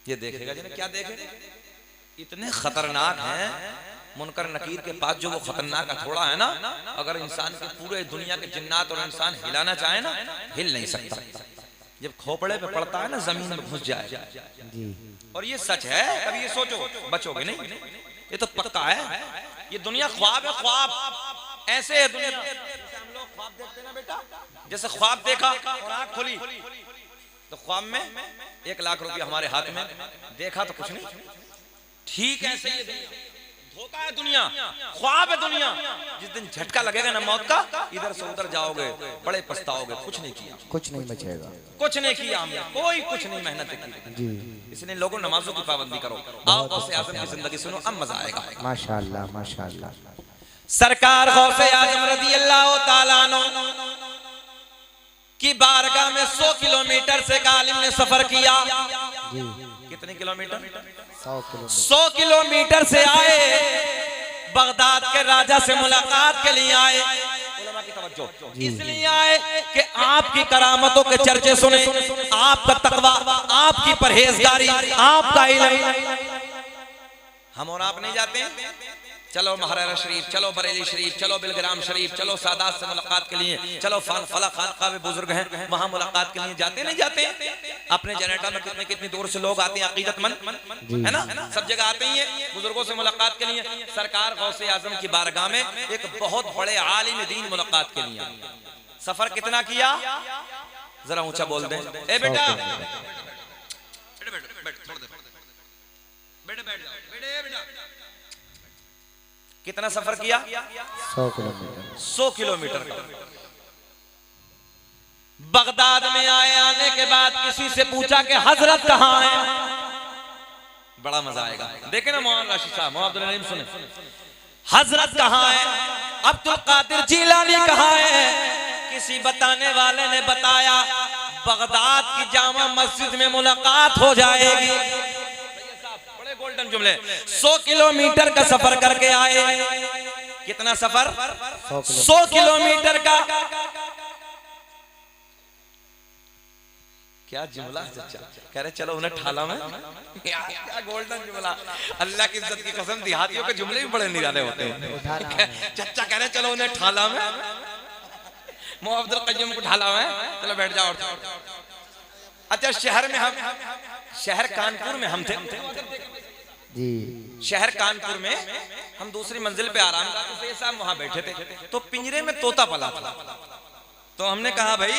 ये देखेगा जिन्हें क्या देखेगा, इतने खतरनाक हैं मुनकर नकीर के पास जो वो खतरनाक हथौड़ा है ना, अगर इंसान के पूरे दुनिया के जिन्नात और इंसान हिलाना चाहे ना, हिल नहीं सकता। जब खोपड़े पे पड़ता है ना जमीन में घुस जाए। और ये सच है, कभी ये सोचो बचोगे नहीं, ये तो पक्का है। ये दुनिया ख्वाब है, ख्वाब ऐसे है दुनिया। जैसे हम लोग ख्वाब देखते ना बेटा, जैसे ख्वाब देखा और आँख खुली तो ख्वाब में 1 लाख रुपया हमारे हाथ में, देखा तो कुछ नहीं। ठीक है, सही है, धोखा है दुनिया, ख्वाब है दुनिया। जिस दिन झटका लगेगा ना मौत का, इधर से उधर जाओगे, बड़े पछताओगे। कुछ नहीं किया, कुछ नहीं बचेगा, कुछ नहीं किया हमने, कोई कुछ नहीं मेहनत की जी। इसलिए लोगों नमाजों की पाबंदी करो। आओ गौसे आजम की जिंदगी सुनो, अब मजा आएगा। माशाअल्लाह माशाअल्लाह। सरकार गौसे आजम रज़ी अल्लाह तआला अन्हु की बारगाह में 100 किलोमीटर से एक आलिम ने सफर किया। कितने किलोमीटर? 100 किलोमीटर से आए, बगदाद के राजा से मुलाकात के लिए आए। उलमा की तवज्जो, इसलिए आए कि आपकी करामतों के चर्चे सुने, आपका तकवा, आपकी परहेजगारी, आपका इल्म। हम और आप नहीं जाते हैं, चलो महाराजा शरीफ, चलो बरेली शरीफ, चलो बिलग्राम शरीफ, चलो सादात से मुलाकात के लिए, चलो फला खानका में बुजुर्ग हैं वहां मुलाकात के लिए जाते नहीं जाते? अपने जनरेटर में कितने कितनी दूर से लोग आते हैं, अकीदतमंद है ना, सब जगह आते ही हैं बुजुर्गों से मुलाकात के लिए। सरकार गौसे आजम की बारगाह में एक बहुत बड़े आलिम दीन मुलाकात के लिए। सफर कितना किया, जरा ऊंचा बोल दें। ए बेटा, कितना सफर किया? 100 किलोमीटर। 100 किलोमीटर का। बगदाद में आए, आने के बाद किसी से पूछा कि हजरत कहाँ है? बड़ा मजा आएगा, देखे ना मौलाना राशिद साहब, मोहम्मद अलीम सुने, हजरत कहाँ है? अब्दुल कादिर जिलानी कहाँ है? किसी बताने वाले ने बताया बगदाद की जामा मस्जिद में मुलाकात हो जाएगी। गोल्डन जुमले। 100 किलोमीटर का सफर करके आए। कितना सफर? 100 किलोमीटर का। क्या जुमला चचा, कह रहे चलो उन्हें ठाला में। क्या गोल्डन जुमला, अल्लाह की इज्जत की कसम, देहातियों के जुमले भी बड़े निराले होते हैं। चचा कह रहे चलो उन्हें ठाला में, मोहम्मद अब्दुल कय्यूम को ठाला में, चलो बैठ जाओ। अच्छा, शहर में हम, शहर कानपुर में हम थे जी, शहर कानपुर में हम दूसरी मंजिल पे आराम करते साहब वहां बैठे थे, तो पिंजरे में तोता पला था। तो हमने कहा भाई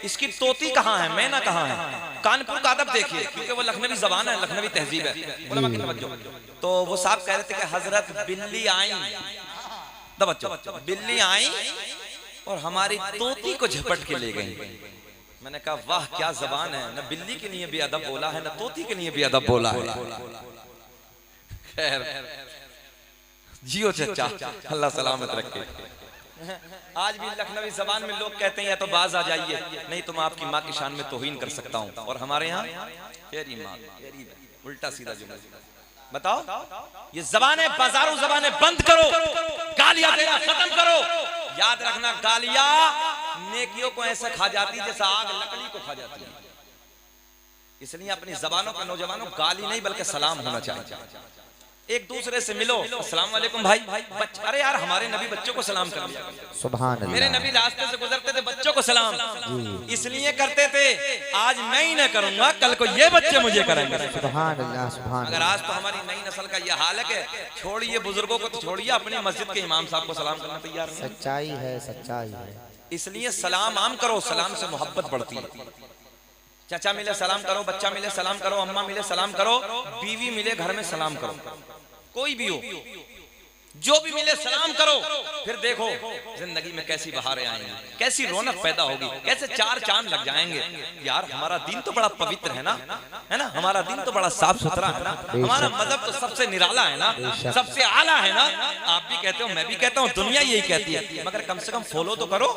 इसकी तोती कहाँ है, मैना कहाँ है? कानपुर का अदब देखिए, क्योंकि वो लखनवी जबान है, लखनवी तहजीब है। उलमा की तवज्जो। तो वो साहब कह रहे थे कि हजरत बिल्ली आई, बच्चों बिल्ली आई और हमारी तोती को झपट के ले गई। मैंने कहा वाह क्या जबान है, न बिल्ली के लिए भी अदब बोला है, न तोती के लिए भी अदब बोला है। खैर जियो चचा, अल्लाह सलामत रखे। आज भी लखनवी जबान में लोग कहते हैं या तो बाज आ जाइए, नहीं तो मैं आपकी माँ की शान में तौहीन कर सकता हूँ। और हमारे यहाँ तेरी माँ, उल्टा सीधा जुमला। बताओ, ये जबानें, बाजारों जबानें बंद करो, गालियां देना खत्म करो। याद रखना, गालियां नेकियों को ऐसे खा जाती जैसा आग लकड़ी को खा जाती है। इसलिए अपनी जबानों का नौजवानों गाली नहीं बल्कि सलाम होना चाहिए। एक दूसरे से मिलो, अस्सलाम वालेकुम भाई। अरे यार हमारे नबी बच्चों को सलाम कर दिया, सुभान अल्लाह। मेरे नबी रास्ते से गुजरते थे बच्चों को सलाम इसलिए करते थे। आज मैं ही ना करूंगा, कल को ये बच्चे मुझे करेंगे। सुभान अल्लाह सुभान। अगर आज तो हमारी नई नस्ल का ये हाल है कि छोड़िए बुजुर्गों को, तो छोड़िए अपनी मस्जिद के इमाम साहब को सलाम करना तैयार नहीं। सच्चाई है, सच्चाई है। इसलिए सलाम आम करो, सलाम से मोहब्बत बढ़ती है। चाचा मिले सलाम करो, बच्चा मिले सलाम करो, अम्मा मिले सलाम करो, बीवी मिले घर में सलाम करो, कोई भी हो, जो भी मिले सलाम करो। फिर देखो जिंदगी में कैसी बहारें आएंगी, कैसी रौनक पैदा होगी, कैसे चार चांद लग जाएंगे। यार हमारा दिन तो बड़ा पवित्र है ना, है ना, हमारा दिन तो बड़ा साफ सुथरा है ना, हमारा मजहब तो सबसे निराला है ना, सबसे आला है ना। आप भी कहते हो, मैं भी कहता हूँ, दुनिया यही कहती है, मगर कम से कम फॉलो तो करो,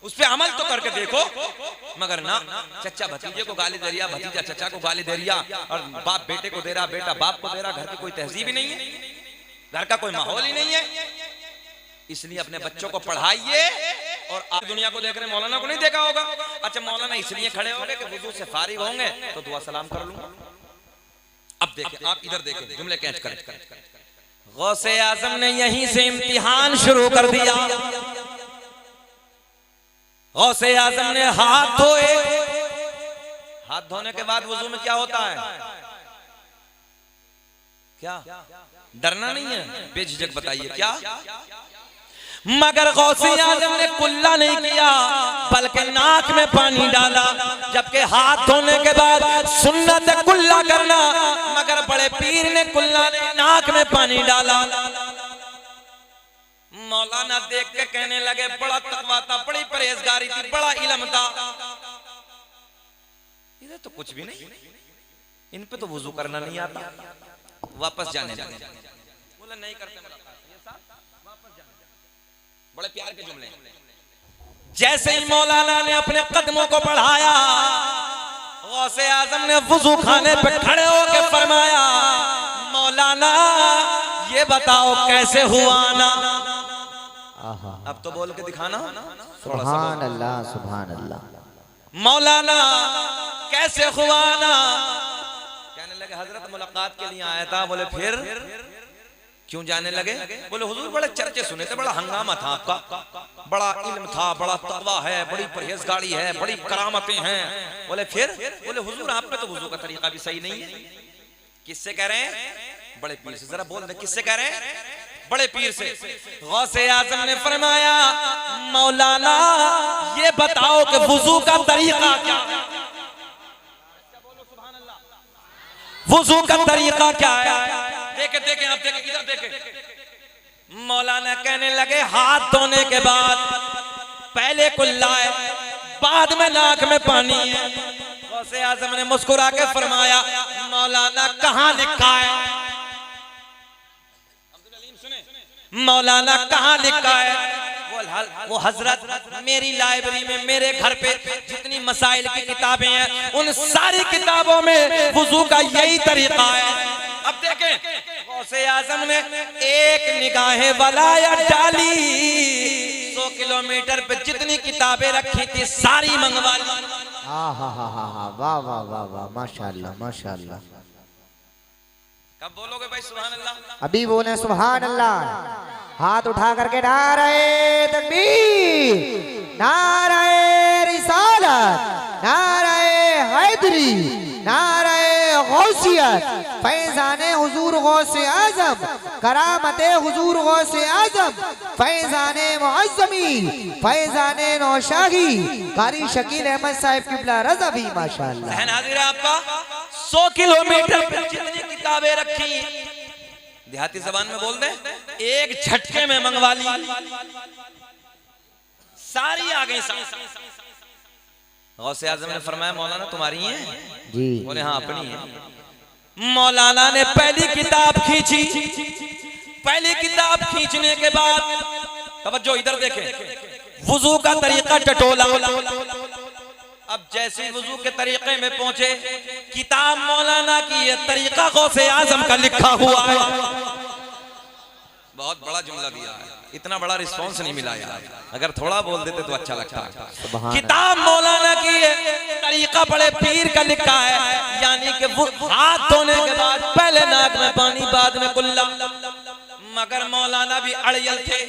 उस पे अमल तो करके देखो। मगर ना, चचा भतीजे को गाली दे रिया, भतीजा चचा को गाली दे रिया, और बाप बेटे को दे रहा, बेटा बाप को दे रहा। घर की कोई तहजीब ही नहीं है, घर का कोई माहौल ही नहीं है। इसलिए अपने बच्चों को पढ़ाइए और आप दुनिया को देख रहे हैं, मौलाना को नहीं देखा होगा। अच्छा मौलाना इसलिए खड़े हो गए कि वुजू से फारिग होंगे तो दुआ सलाम कर लूंगा। अब देखें, आप इधर देखें, जुमले कैच करें। गौसे आजम ने यहीं से इम्तिहान शुरू कर दिया। गौसे आजम ने हाथ धोए, हाथ धोने के बाद वुजू में क्या होता है? क्या डरना नहीं है? बेझिझक बताइए क्या? मगर गौसे आजम ने कुल्ला नहीं किया, बल्कि नाक में पानी डाला। जबकि हाथ धोने के बाद सुन्नत है कुल्ला करना, मगर बड़े पीर ने कुल्ला नहीं, नाक में पानी डाला। मौलाना देख के कहने लगे बड़ा तकवा था, बड़ी परहेजगारी थी, बड़ा इल्म था। इधर तो कुछ भी नहीं, इन पे तो वुजू करना नहीं आता। वापस जाने लगे, बोले नहीं करते वापस जाने। बड़े प्यार के जुमले। जैसे ही मौलाना ने अपने कदमों को बढ़ाया, गौसे आजम ने वुजू खाने पे खड़े होकर फरमाया, मौलाना ये बताओ कैसे हुआ ना? अब तो बोल के दिखाना। सुभान अल्लाह, सुभान अल्लाह। मौलाना कैसे हुआ ना? कहने लगे हजरत मुलाकात के लिए आया था। बोले फिर क्यों जाने लगे? बोले हुजूर बड़े चर्चे सुने थे, बड़ा हंगामा था आपका, बड़ा इल्म था, बड़ा तकवा है, बड़ी परहेजगारी है, बड़ी करामतें हैं। बोले फिर? बोले हुजूर आप पे तो वुजू का तरीका भी सही नहीं है। किससे कह रहे हैं? बड़े पीर से। जरा बोल दे किससे कह रहे हैं? बड़े पीर से। गौसे आजम ने फरमाया, मौलाना ये बताओ कि वुजू का तरीका क्या है? वुजू का तरीका क्या है? देखे देखे आप देखे, इधर देखे। मौलाना कहने लगे हाथ धोने के बाद पहले कुल्ला है, बाद में नाक में पानी है। गौसे आजम ने मुस्कुरा के फरमाया, मौलाना कहाँ लिखा है? मौलाना कहाँ लिखा है? वो हजरत मेरी लाइब्रेरी में, मेरे घर पे जितनी मसाइल की किताबें हैं, उन सारी किताबों में वुजू का यही तरीका है। अब देखें, गौसे आजम ने एक निगाहे वलायत डाली, 100 किलोमीटर पे जितनी किताबें रखी थी सारी मंगवा ली। हाँ हाँ हाँ हाँ, वाह वाह वाह वाह, माशाअल्लाह माशाअल्लाह। कब बोलोगे भाई सुभान अल्लाह? अभी बोले सुभान अल्लाह। हाथ उठा करके नारे तकबीर, नारे रिसालत, नारे हैदरी, नारे गौसियत, फैजाने हुजूर गौसे आजम, करामते हुजूर गौसे आजम, फैजाने मुअज़्ज़मी, फैजाने नौशाही, कारी शकील अहमद साहिब किबला रज़ा भी माशाअल्लाह। है नाज़िर आपका 100 किलोमीटर पे जितनी किताबें रखी, देहाती जबान में बोल दे, एक झटके में मंगवा ली, सारी आ गई। गौसे आजम ने फरमाया मौलाना तुम्हारी हैं? जी। बोले हाँ अपनी है। मौलाना ने पहली किताब खींची, पहली किताब खींचने के बाद तवज्जो इधर देखें, वुजू का तरीका टटोला। अब जैसे वुजू के तरीके में पहुंचे, किताब मौलाना की ये तरीका गौसे आजम का लिखा हुआ है। बहुत बड़ा जुमला दिया है, इतना बड़ा रिस्पांस नहीं मिला यार, अगर थोड़ा बोल देते तो अच्छा लगता है। किताब मौलाना की ये तरीका बड़े पीर का लिखा है, यानी कि वो हाथ धोने के बाद पहले नाक में पानी, बाद में कुल्ला। मगर मौलाना भी अड़ियल थे।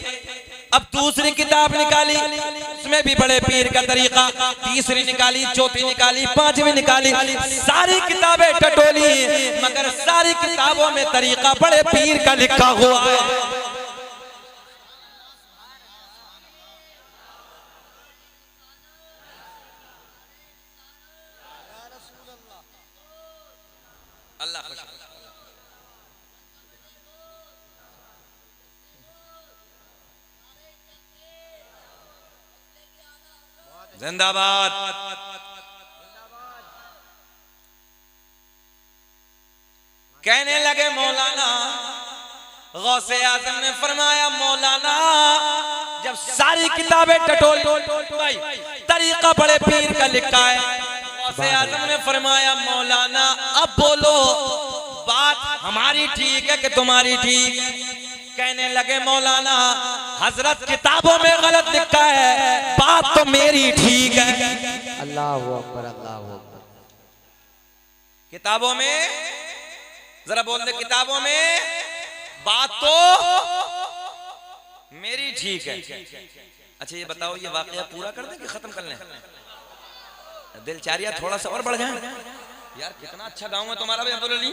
अब दूसरी किताब निकाली, उसमें भी बड़े पीर का तरीका, तीसरी निकाली, चौथी निकाली, पांचवी निकाली, सारी किताबें टटोली, मगर सारी किताबों में तरीका बड़े पीर का लिखा हुआ है। अल्लाह खुश जिंदाबाद। कहने लगे मौलाना, गौसे आजम ने फरमाया मौलाना जब सारी किताबें टटोल भाई तरीका बड़े पीर का लिखा है। गौसे आजम ने फरमाया मौलाना अब बोलो बात हमारी ठीक है कि तुम्हारी ठीक? कहने लगे मौलाना हजरत किताबों में गलत लिखा है, बात तो मेरी ठीक है। अल्लाह अकबर, अल्लाह अकबर। किताबों में, जरा बोल दे, किताबों में बात तो मेरी ठीक है। अच्छा ये बताओ, ये वाकया पूरा कर दें कि खत्म कर लें? दिलचारिया थोड़ा सा और बढ़ जाए। यार कितना अच्छा गांव है तुम्हारा भी अब्दुल अली,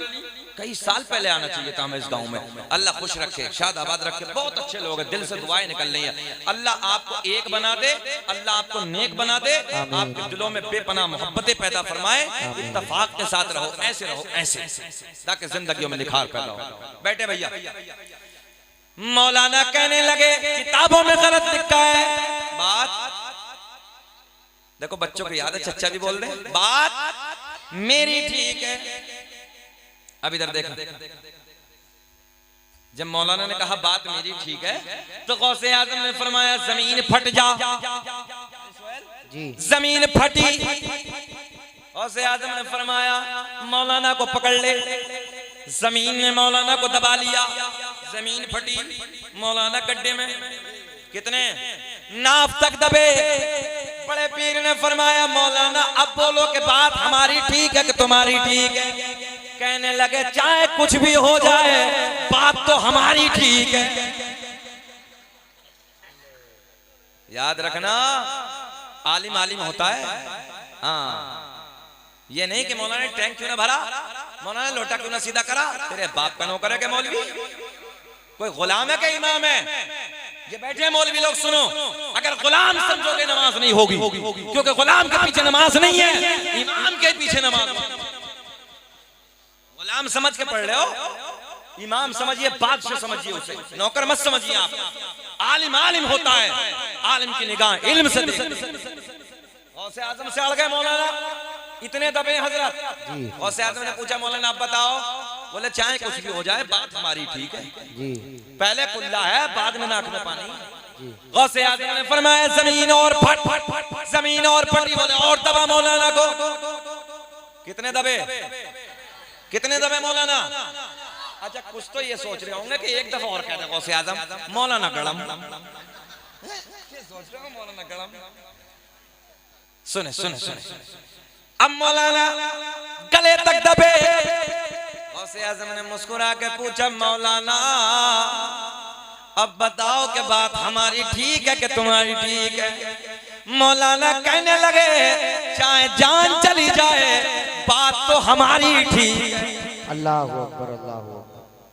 कई साल पहले आना चाहिए था हमें इस गांव में। अल्लाह खुश रखे, शाद आबाद रखे, बहुत अच्छे लोग हैं, दिल से दुआएं निकल रही हैं। अल्लाह आपको एक बना दे, अल्लाह आपको नेक बना दे, आपके दिलों में बेपनाह मोहब्बतें पैदा फरमाए, इत्तेफाक के साथ रहो, ऐसे रहो, ऐसे, ताकि जिंदगियों में निखार पैदा हो। बैठे भैया। मौलाना कहने लगे किताबों में गलत लिखा है, बात देखो बच्चों को याद है, चच्चा भी बोल रहे, बात मेरी ठीक है। अब इधर देखो, जब मौलाना ने कहा बात मेरी ठीक है, तो गौसे आजम ने फरमाया जमीन फट जा। जी जमीन फटी, गौसे आजम ने फरमाया मौलाना को पकड़ ले। जमीन ने मौलाना को दबा लिया, जमीन फटी, मौलाना गड्ढे में। कितने नाफ तक दबे। बड़े पीर ने फरमाया मौलाना अब बोलो कि बात हमारी ठीक है कि तुम्हारी ठीक है? कहने लगे चाहे कुछ भी हो जाए, बात तो हमारी ठीक है। याद रखना, आलिम आलिम होता है। हाँ, ये नहीं कि मौलाना ने टैंक क्यों ना भरा, मौलाना ने लोटा क्यों ना सीधा करा, तेरे बाप का नौकर है क्या मौलवी? कोई गुलाम है क्या इमाम है? ये बैठे मौलवी लोग सुनो, अगर गुलाम समझोगे नमाज नहीं होगी, क्योंकि गुलाम के पीछे नमाज नहीं है, इमाम के पीछे नमाज। गुलाम समझ के पढ़ रहे हो, इमाम समझिए, बादशाह समझिए उसे, नौकर मत समझिए आप। आलिम आलिम होता है, आलिम की निगाह इल्म से देखती। गौसे आजम से अड़ गए मौलाना, इतने दबे हजरत। गौसे आजम ने पूछा मौलाना आप बताओ, बोले चाहे कुछ भी हो जाए बात हमारी ठीक है। जी पहले कुल्ला है, बाद में नाक में पानी। गौसे आजम ने फरमाया जमीन और फट, जमीन और फटी। बोले और दबा मौलाना को। कितने दबे, कितने दबे मौलाना? अच्छा कुछ तो ये सोच रहे होंगे कि एक दफा और कह दे गौसे आजम मौलाना गड़म। सोच रहे हो मौलाना गड़म? सुने सुने सुने, अब मौलाना गले तक दबे। गौसे आजम ने मुस्कुरा के पूछा मौलाना अब बताओ कि बात हमारी ठीक है कि तुम्हारी ठीक है? मौलाना कहने लगे चाहे जान चली जाए, बात तो हमारी ठीक है। अल्लाह अकबर, अल्लाह अकबर।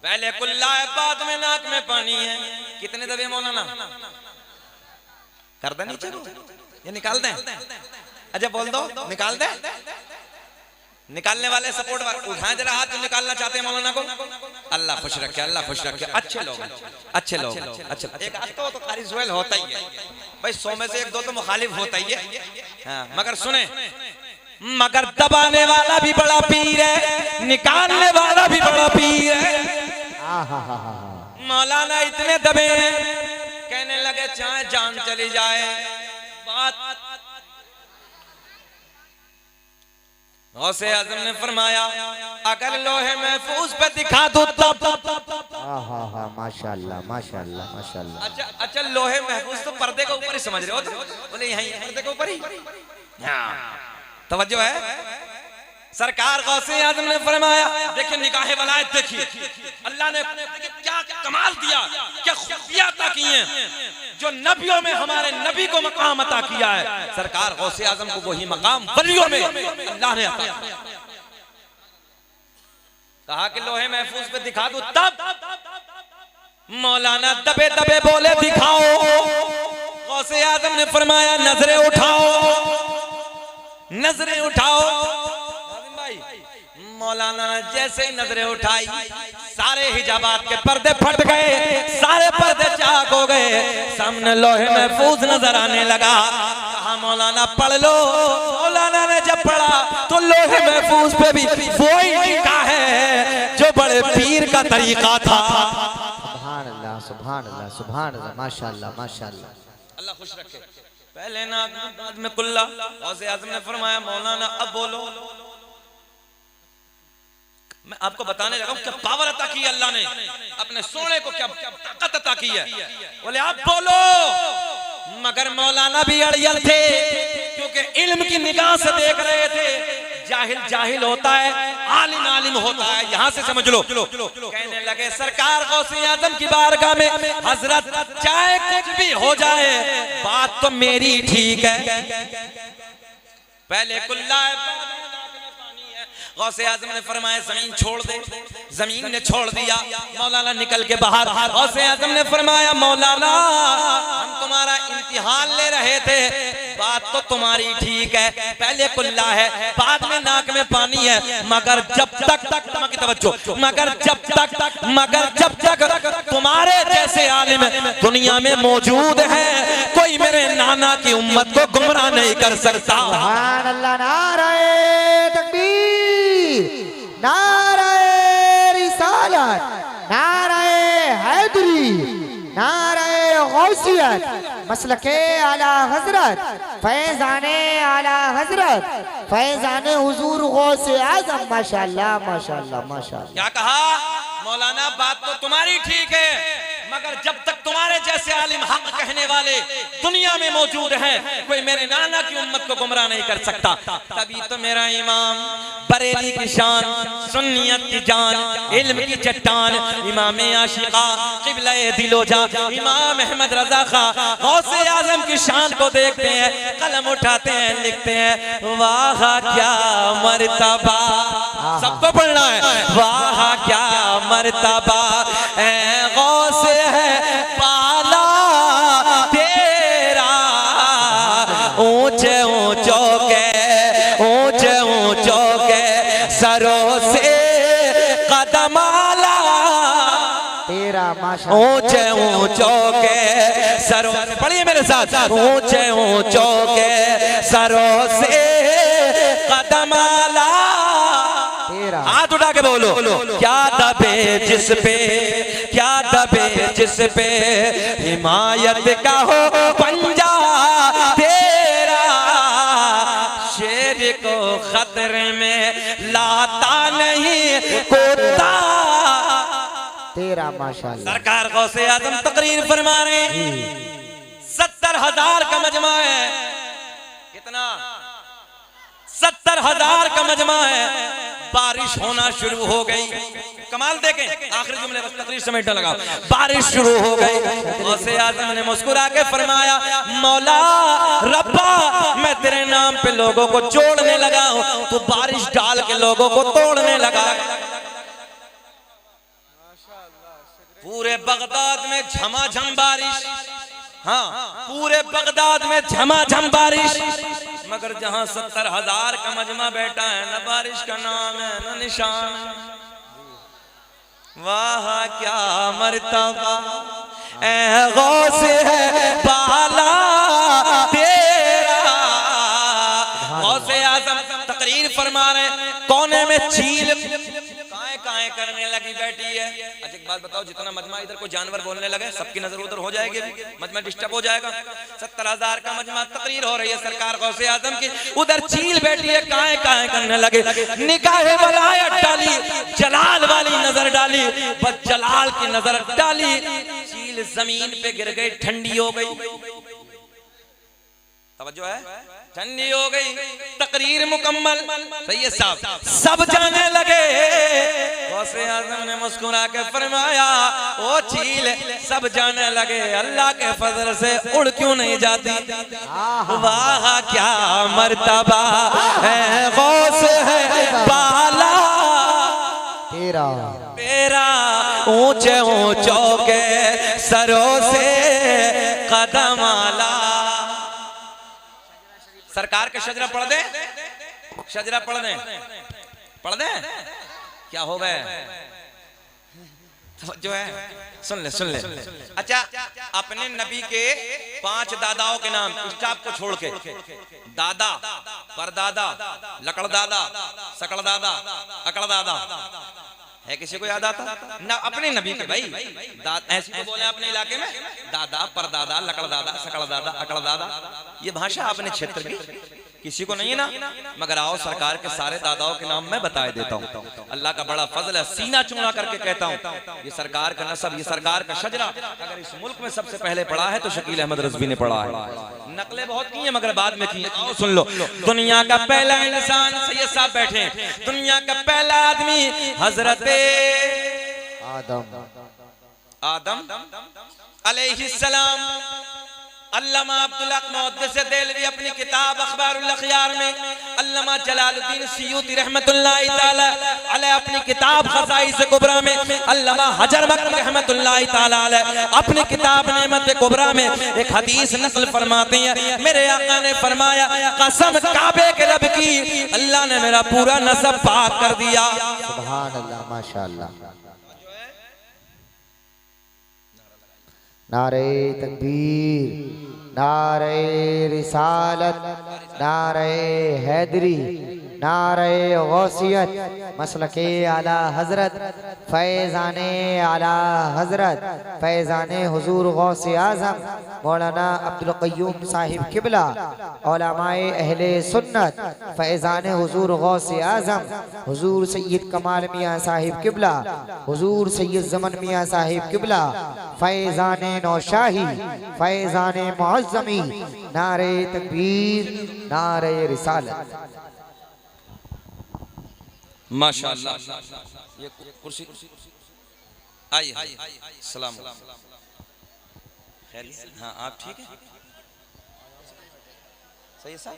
पहले कुल्ला है, बाद में नाक में पानी है। कितने दबे मौलाना? कर दे नीचे, ये निकाल दें? अच्छा बोल दो, निकाल दे। निकालने वाले सपोर्ट उठाएं जरा हाथ, जो निकालना चाहते हैं मौलाना को। अल्लाह खुश रखे, अल्लाह खुश रखे। अच्छे लोग, अच्छे लोग, अच्छा एक आध तो कारी सुहेल होता ही है भाई, 100 में से 1-2 तो मुखालिफ होता ही है। हाँ, मगर सुने, मगर दबाने वाला भी बड़ा पीर है, निकालने वाला भी बड़ा पीर है। मौलाना इतने दबे हैं, कहने लगे चाहे जान चली जाए, बात। गौसे आजम ने फरमाया अगर लोहे महफूज पे दिखा दो तब। माशाल्लाह माशाल्लाह माशाल्लाह। अच्छा अच्छा, लोहे महफूज तो पर्दे के ऊपर ही समझ रहे हो तो? बोले यहीं पर्दे के ऊपर ही। तवज्जो है? सरकार गौसे आजम ने फरमाया देखिए निगाहे वलायत देखिए, अल्लाह ने क्या कमाल दिया, क्या खूबियां अता की हैं, जो नबियों में हमारे नबी को मकाम अता किया है। सरकार गौसे आजम को वही मकाम वलियों में अल्लाह ने अता किया। कहा कि लोहे महफूज पे दिखा दो तब। मौलाना दबे दबे बोले दिखाओ। गौसे आजम ने फरमाया नजरें उठाओ, नजरें उठाओ। मौलाना ने जैसे ही नजरें उठाई, सारे हिजाबात के पर्दे फट गए, सारे पर्दे चाक हो गए, सामने लोहे महफूज नजर आने लगा। कहा मौलाना पढ़ लो। मौलाना ने जब पढ़ा तो लोहे महफूज पे भी वही लिखा है जो बड़े पीर का तरीका था। सुभान अल्लाह, सुभान अल्लाह, सुभान अल्लाह, माशाअल्लाह माशाअल्लाह। अल्लाह खुश रखे। पहले ना बाद में कुल्ला। गौसे आजम ने फरमाया मौलाना अब बोलो। मैं आपको बताने लगा हूं क्या पावर अता की अल्लाह ने, अपने सोने को क्या ताकत अता की है। बोले आप बोलो, मगर मौलाना भी अड़ियल थे, क्योंकि इल्म की निगाह से देख रहे थे। जाहिल जाहिल होता है, आलिम आलिम होता है, यहां से समझ लो। कहने लगे सरकार गौसे आजम की बारगाह में, हजरत चाहे कुछ भी हो जाए बात तो मेरी ठीक है, पहले कुल्ला है गौसे आजम ने फरमाया जमीन छोड़ दे, जमीन ने छोड़ दिया। मौलाना निकल के बाहर, गौसे आजम ने फरमाया मौलाना हम तुम्हारा इम्तिहान ले रहे थे, बात तो तुम्हारी ठीक है, पहले कुल्ला है बाद में नाक में पानी है, मगर जब तक तुम्हारे जैसे आलिम दुनिया में मौजूद है, कोई मेरे नाना की उम्मत को गुमराह नहीं कर सकता। सुभान अल्लाह, नारे तकबीर, नारे रिसालत, नारे हैदरी, नारे गौसियत, मसलके आला हजरत, फैजाने आला हजरत, फैजाने हुजूर गौसे आजम। माशाअल्लाह माशाअल्लाह माशाअल्लाह। क्या कहा मौलाना, बात तो तुम्हारी ठीक है, मगर जब तक तुम्हारे जैसे आलिम हक कहने वाले दुनिया में मौजूद हैं, कोई मेरे नाना की उम्मत को गुमराह नहीं कर सकता। तभी तो मेरा इमाम बरेली की शान, सुन्नियत की जान, इल्म की चट्टान, इमाम आशिका क़िबला दिलोजा इमाम अहमद रजा खां गौसे आजम की शान को देखते हैं, कलम उठाते हैं, लिखते हैं वाह क्या मर्तबा, सबको पढ़ना है, वाह क्या मर्तबा ऐ गौसे है पाला तेरा, ऊंचे ऊंचों के सरों से कदम आला तेरा, माशाअल्लाह। ऊंचे ऊंचों के सरों, पढ़िए मेरे साथ, ऊंचे ऊंचों के सरों से कदम आला। हाथ उठा के बोलो, क्या दबे जिस पे, क्या दबे जिस पे हिमायत का हो पंजा तेरा, शेर को खतरे में लाता नहीं कोता तेरा, माशाअल्लाह। सरकार गौसे आजम तकरीर फरमा रहे हैं, 70,000 का मजमा है, कितना 70,000 का मजमा है। बारिश होना शुरू हो गई, कमाल देखें, आखिरी जुमले बस तकरीर समेटने लगा। बारिश शुरू हो गई, गौसे आजम ने मुस्कुरा के फरमाया मौला रब्बा मैं तेरे नाम पे लोगों को जोड़ने लगा हूं, तो बारिश डाल के लोगों को तोड़ने लगा। पूरे बगदाद में झमाझम बारिश, हाँ पूरे बगदाद में झमाझम बारिश, मगर जहां 70,000 का मजमा बैठा है, न बारिश का नाम है न निशान। वाह क्या मर्तबा ऐ गौसे है पाला तेरा। गौसे आजम तकरीर फरमा रहे, कोने में चील काए करने लगी बैठी है। अच्छा एक बात बताओ, जितना मजमा इधर को जानवर बोलने लगे, सबकी नजर उधर हो जाएगी, मजमा डिस्टर्ब हो जाएगा। 70,000 का मजमा तकरीर हो रही है सरकार गौसे आजम की, उधर चील बैठी है, काए करने लगे, निगाहे वलायत डाली, जलाल वाली नजर डाली, बस जलाल की नजर डाली, चील जमीन पे गिर गई, ठंडी हो गई। तवज्जो है, ठंडी हो गई। तकरीर मुकम्मल, सही है साहब, सब जाने लगे। गौसे आजम ने मुस्कुरा के फरमाया ओ चील सब जाने लगे, अल्लाह के फजल से उड़ क्यों नहीं जाती। वाह क्या मर्तबा है गौसे है पाला तेरा, तेरा, ऊंचे ऊंचों के सरों से कदम आला। सरकार के शजरा पढ़ दे, शजरा पढ़ दे, पढ़ दे, क्या हो गए जो है, सुन ले। अच्छा अपने नबी के 5 दादाओं के नाम स्टाफ को छोड़ के, दादा, परदादा, लकड़दादा, सकड़दादा, अकड़दादा, है किसी को याद आता ना? अपने नबी के भाई ऐसे तो बोले अपने इलाके में, दादा, परदादा, लकड़दादा, सकड़दादा, अकड़दादा, ये भाषा अपने क्षेत्र की किसी को नहीं है ना, मगर आओ सरकार के सारे दादाओं के नाम मैं बताए देता हूँ। अल्लाह का बड़ा फजल है, सीना चूना करके कहता हूँ ये सरकार का नसब, ये सरकार का शजरा अगर इस मुल्क में सबसे पहले पढ़ा है तो शकील अहमद रिजवी ने पढ़ा है। नकलें बहुत की हैं मगर बाद में की हैं। आओ सुन लो, दुनिया का पहला इंसान, सैयद साहब बैठे, दुनिया का पहला आदमी हजरत आदम अलैहिस्सलाम। अल्लामा अब्दुल हक मुहद्दिस देलवी अपनी किताब अखबारुल अखयार में, अल्लामा जलालुद्दीन सियूती रहमतुल्लाहि ताला अलैह अपनी किताब खसाइस कुबरा में, अल्लामा हजर मक्की रहमतुल्लाहि ताला अलैह अपनी किताब नेमत कुबरा में एक हदीस नकल फरमाते हैं, मेरे आका ने फरमाया कसम काबे के रब की, अल्लाह ने मेरा पूरा नसब पाक कर दिया। सुभान अल्लाह, माशाअल्लाह। नारे तकबीर, नारे रिसालत, नारे हैदरी, नारे गौसियत, मसलके आला हजरत, फैज़ाने आला हजरत, फैज़ाने हुजूर गौसे आज़म मौलाना अब्दुल क़य्यूम साहिब किबला, उलमाए अहले सुन्नत, फैज़ाने हुजूर गौसे आज़म हुजूर सैयद कमाल मियाँ साहिब किबला, हुजूर सैयद ज़मन मियाँ साहिब किबला, फैज़ाने नौशाही, फैज़ाने मुअज़्ज़मी, नारे तकबीर, नारे रिसालत। माशाअल्लाह। ये कुर्सी आइए, सलाम। हाँ आप ठीक है? सही है साहब,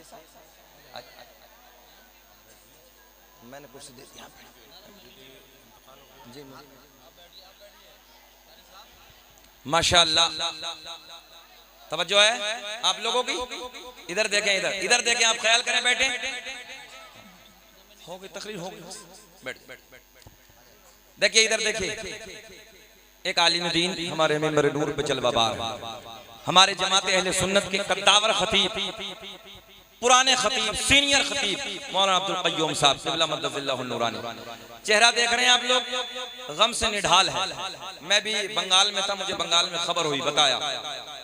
मैंने कुर्सी दे दी जी। माशाअल्लाह, तवज्जो है आप लोगों की। इधर देखें, इधर देखें, आप ख्याल करें, बैठे हो गई तकरीर, हो गई, बैठ। देखिए इधर देखिए, एक आलिम दीन हमारे मिंबर नूर पे जलवाबार, हमारे जमाते अहले सुन्नत के कद्दावर खतीब, पुराने खतीब, सीनियर खतीब मौलाना अब्दुल क़य्यूम साहब क़िबला मद्दज़िल्लाहु नूरानी। चेहरा देख रहे हैं आप लोग, गम से निढाल है। मैं भी बंगाल में था, मुझे बंगाल में खबर हुई, बताया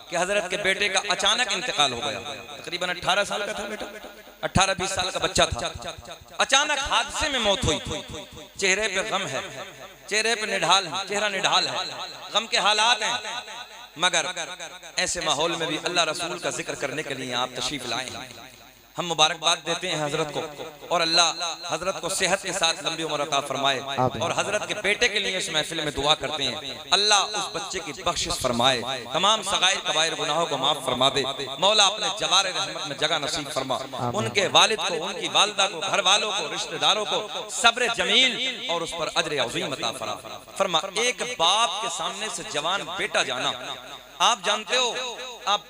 कि हजरत के बेटे का अचानक इंतकाल हो गया। तकरीबन 18 साल का था बेटा, 18-20 साल का बच्चा था, अचानक हादसे में मौत हुई। चेहरे पे गम है, चेहरे पे निढाल है, चेहरा निढाल है, गम के हालात हैं। मगर ऐसे माहौल में भी अल्लाह रसूल का जिक्र करने के लिए आप तशरीफ लाए। हम मुबारकबाद देते हैं हजरत को, और अल्लाह हजरत को सेहत के साथ लंबी उम्र अता फरमाए, और हजरत के बेटे के लिए इस महफिल में दुआ करते हैं अल्लाह उस बच्चे की बख्शिश फरमाए, तमाम सगाइर कबाइर गुनाहों को माफ फरमा दे। मौला अपने जवारे रहमत में जगह नसीब फरमा, उनके वालिद को, उनकी वालिदा को, घर वालों को, रिश्तेदारों को सब्र जमील और उस पर अजर अज़ीम अता फरमा। एक बाप के सामने से जवान बेटा जाना, आप जानते हो, आप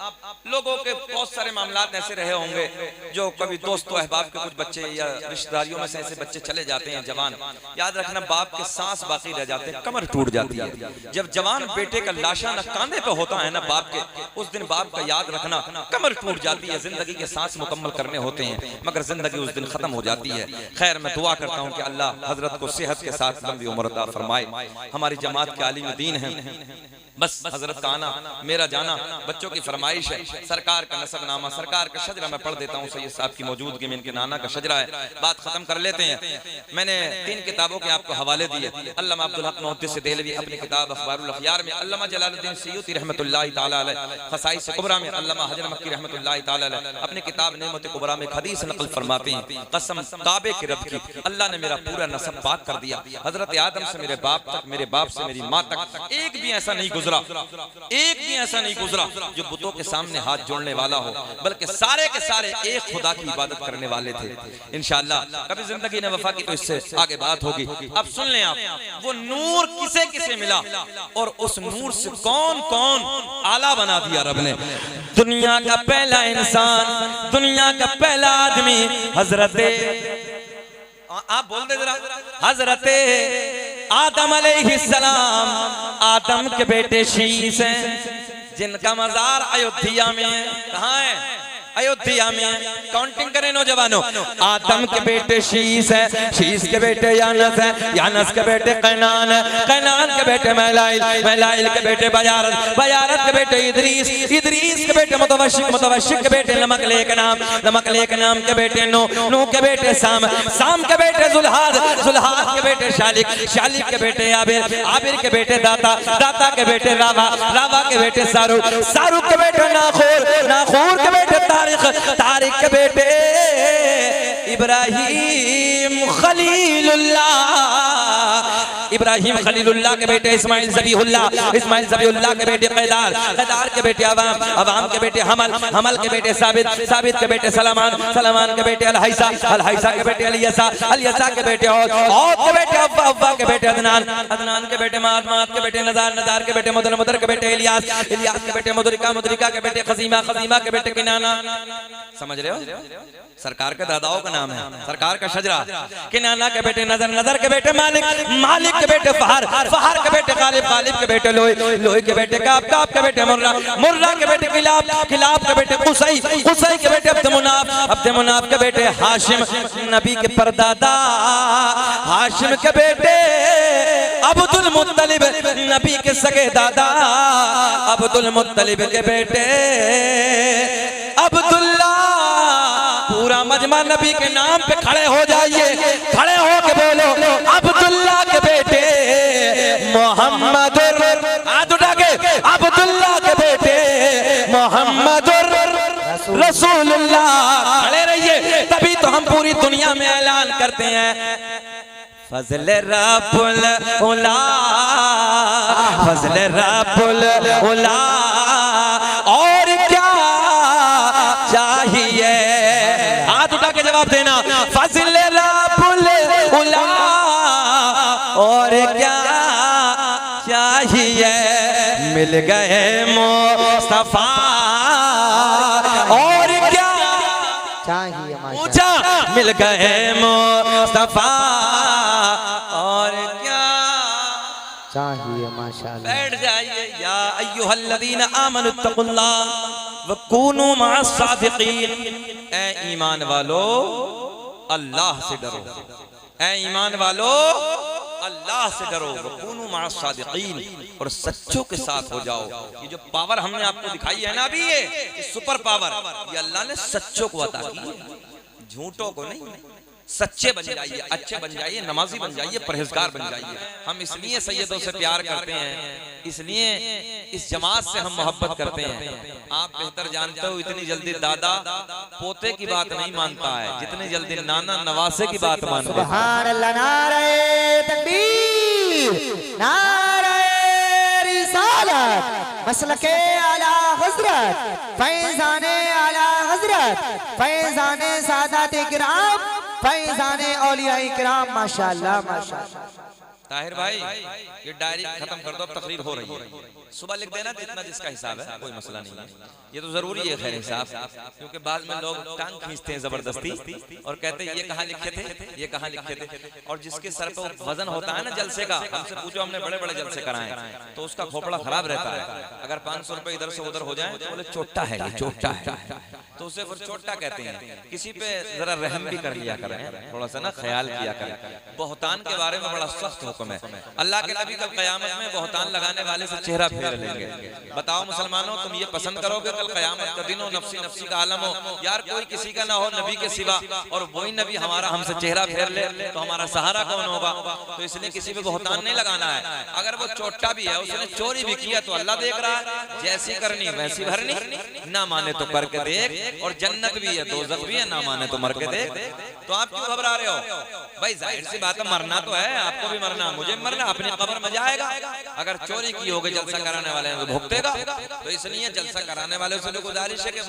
लोगों के बहुत सारे मामलात ऐसे रहे होंगे जो कभी दोस्तों अहबाब के कुछ बच्चे या रिश्तेदारियों में से ऐसे बच्चे चले जाते हैं जवान, याद रखना बाप के सांस बाकी रह जाते हैं, कमर टूट जाती है। जब जवान बेटे का लाशा न कांधे पे होता है ना बाप के, उस दिन बाप का याद रखना, कमर टूट जाती है। जिंदगी के सांस मुकम्मल करने होते हैं मगर जिंदगी उस दिन खत्म हो जाती है। खैर मैं दुआ करता हूँ कि अल्लाह हजरत को सेहत के साथ लंबी उम्र अता फरमाए। हमारी जमात के आलिम दीन हैं, बस हजरत का आना मेरा जाना बच्चों की फरमाइश है। सरकार का नसबनामा, सरकार का शजरा मैं पढ़ देता हूँ, सैयद साहब की मौजूदगी में इनके नाना का शजरा है, बात खत्म कर लेते हैं। मैंने 3 किताबों के आपको हवाले दिए। अल्लामा अब्दुल हक मुहद्दिस देलवी अपनी किताब अखबारुल अखयार में, अल्लामा जलालुद्दीन सियूती रहमतुल्लाहि ताला अलैह खसाइस कुबरा में, अल्लामा हजर मक्की रहमतुल्लाहि ताला अलैह अपनी किताब नेमत कुबरा में हदीस नकल फरमाते हैं, कसम काबे के रब की, अल्लाह ने मेरा पूरा नसब पाक कर दिया। हजरत आदम से मेरे बाप तक, मेरे बाप से मेरी माँ तक एक भी ऐसा नहीं गुजरा, एक भी ऐसा नहीं गुजरा जो बुतों के सामने हाथ जोड़ने वाला हो, बल्कि सारे के सारे एक खुदा की इबादत करने वाले थे। इंशाअल्लाह कभी जिंदगी ने वफा की तो इससे आगे बात होगी। अब सुन लें आप, वो नूर किसे किसे मिला और उस नूर से कौन कौन आला बना दिया रब ने। दुनिया का पहला इंसान, दुनिया का पहला आदमी हजरत, आप बोल दे जरा, हजरत आदम अलैहिस्सलाम, आदम के बेटे शीश हैं जिनका मजार अयोध्या में है। कहाँ है? अयोध्या में काउंटिंग करें नौजवानों। आदम के बेटे शीश है, शीश के बेटे यानस है, यानस के बेटे कैनान है, कैनान के बेटे महलाइल, महलाइल के बेटे बयारत, बयारत के बेटे इदरीस, इदरीस के बेटे मुतवशिक, मुतवशिक के बेटे नमक लेक नाम, नमक लेक नाम के बेटे नूह, नूह के बेटे साम, साम के बेटे जुल्हाद, जुल्हाद के बेटे शालिक, शालिक के बेटे आबिर, आबिर के बेटे दाता, दाता के बेटे रावा, रावा के बेटे सारुक, सारुक के बेटे नाखूर, नाखूर के बेटे तारिक, तारिक के बेटे इब्राहिम खलीलुल्लाह, इब्राहिम खलीलुल्लाह के बेटे इस्माइल ज़बीहुल्लाह, इस्माइल ज़बीहुल्लाह के बेटे क़ैदार, क़ैदार के बेटे अवाम, अवाम के बेटे हमल, हमल के बेटे साबित, साबित के बेटे सलमान, सलमान के बेटे अलहैसा, अलहैसा के बेटे अलियसा, अलियसा के बेटे औद के बेटे अव्वा, अव्वा के बेटे अदनान, अदनान के बेटे मात, मात के बेटे नज़ार, नज़ार के बेटे मुदर, मुदर के बेटे इलियास, इलियास के बेटे मुदरिका, मुदरिका के बेटे खजीमा, खजीमा के बेटे किनाना। समझ रहे हो? सरकार के दादाओं का नाम है, सरकार का शजरा। किनाना के बेटे नजर, नजर के बेटे मालिक, मालिक के बेटे फहर, फहर के बेटे गालिब, गालिब के बेटे लोई, लोई के बेटे काब, काब के बेटे मुर्रा, मुर्रा के बेटे किलाब, किलाब के बेटे कुसई, कुसई के बेटे अब्द मुनाफ, अब्द मुनाफ के बेटे हाशिम, नबी के परदादा हाशिम के बेटे अब्दुल मुत्तलिब, नबी के सगे दादा अब्दुल मुत्तलिब के बेटे अब्दुल्ला। पूरा मजमा नबी के नाम पे खड़े हो जाइए, खड़े हो के बोलो अब्दुल्ला के बेटे मोहम्मद, हाथ उठा के अब्दुल्ला के बेटे मोहम्मद रसूलुल्लाह। खड़े रहिए, तभी तो हम पूरी दुनिया में ऐलान करते हैं फजल रब्बुल उला, फजल रब्बुल उला। और क्या चाहिए? हाथ उठा के जवाब देना, फजल रब्बुल उला। और क्या चाहिए? मिल गए मुस्तफा। और क्या चाहिए? पूछा, मिल गए मुस्तफा। और क्या चाहिए? माशाअल्लाह। बैठ जाइए। या अय्युहल्लज़ीना आमनुत्तकुल्लाह वकूनू मअस्सादिकीन। ऐ ईमान वालो अल्लाह से डरो, ऐ ईमान वालो अल्लाह से डरो, वकूनू मअस्सादिकीन, और सच्चों के साथ हो जाओ। ये जो पावर हमने आपको दिखाई है ना अभी, ये सुपर पावर, ये अल्लाह ने सच्चों को अता की है, झूठों को नहीं। सच्चे बन जाइए, अच्छे बन जाइए, नमाजी बन जाइए, परहेजगार बन जाइए। हम इसलिए सैयदों से प्यार करते हैं, इसलिए इस जमात से हम मोहब्बत करते हैं। आप बेहतर जानते हो, इतनी जल्दी दादा पोते की बात नहीं मानता है जितनी जल्दी नाना नवासे की बात मानता है। सुभान अल्लाह, नारे तकबीर, नारे रिसालत, मसलके आला हजरत, फैजाने आला हजरत, फैजाने सादात किराम, फैजाने औलिया किराम। माशाअल्लाह, माशाअल्लाह। ताहिर भाई, ये डायरी खत्म कर दो, अब तकरीर हो रही है। सुबह लिख देना जितना जिसका हिसाब है, कोई मसला नहीं है। ये तो जरूरी है खैर हिसाब, क्योंकि बाद में लोग टांग खींचते हैं जबरदस्ती और कहते हैं ये कहाँ लिखे थे, ये कहाँ लिखे थे। और जिसके सर पे वजन होता है ना जलसे का, हमसे पूछो, हमने बड़े बड़े जलसे कराए, तो उसका खोपड़ा खराब रहता है। अगर 500 रुपए इधर से उधर हो जाए तो बोले चोटा है, ये चोटा है, तो उसे फिर चोटा कहते हैं। किसी पे जरा रहम भी कर लिया करें, थोड़ा सा ना ख्याल किया करें। बोहतान के बारे में बड़ा सख्त हुक्म है। अल्लाह के नबी कल क़यामत में बोहतान लगाने वाले से चेहरा फेर लेंगे। बताओ मुसलमानों, तुम ये पसंद करोगे कल क़यामत का दिन हो, नफ्सी नफ्सी का आलम हो, यार कोई किसी का ना हो नबी के सिवा, और वही नबी हमारा हमसे चेहरा फेर ले, तो हमारा सहारा कौन होगा? तो इसलिए किसी पे बोहतान नहीं लगाना है। अगर वो चोटा भी है, उसने चोरी भी किया, तो अल्लाह देख रहा है, जैसी करनी वैसी भरनी, ना माने तो करके देख। और जन्नत भी है, दोज़ख भी है, ना माने तो मर के देख। तो आप क्यों घबरा रहे हो भाई? जाहिर सी बात है, मरना तो है, आपको भी मरना, मुझे मरना, अपनी कब्र में जाएगा। अगर चोरी की होगी जलसा कराने वाले हैं तो भुगतेगा। तो इसलिए जलसा कराने वाले से गुजारिश है कि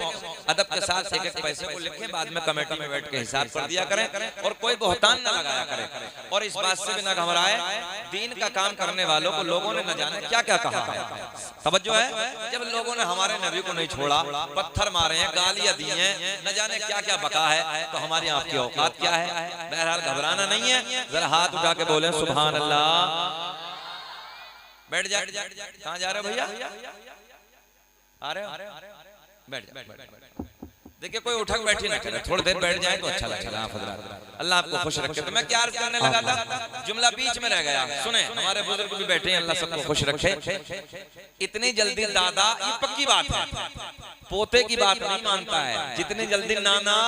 अदब के साथ एक एक पैसे को लिखें, बाद में कमेटी में बैठ के हिसाब कर दिया करें, और कोई बोहतान न लगाया करें। और इस बात से भी न घबराए, दीन का काम करने वालों को लोगों ने न जाने क्या क्या कहा है। तवज्जो है, जब लोगों ने हमारे नबी को नहीं छोड़ा, पत्थर मारे हैं, गालियां दी हैं, न जाने क्या क्या बका है, तो हमारी आपकी औकात क्या है? बहरहाल घबराना नहीं है, जरा हाथ उठा के बोले सुभान अल्लाह। बैठ जा। कहाँ जा रहे हो भैया? आ रहे हो? बैठ जा। देखिए कोई उठक बैठी ना करे, थोड़ी देर बैठ जाए तो अच्छा लगेगा। आप हजरात अल्लाह आपको खुश रखे। तो मैं क्या अर्ज करने लगा था, जुमला बीच में रह गया। सुने, हमारे बुजुर्ग भी बैठे हैं, अल्लाह सबको खुश रखे। इतनी जल्दी दादा, ये पक्की बात है, पोते की बात नहीं मानता है। जितनी जल्दी नाना,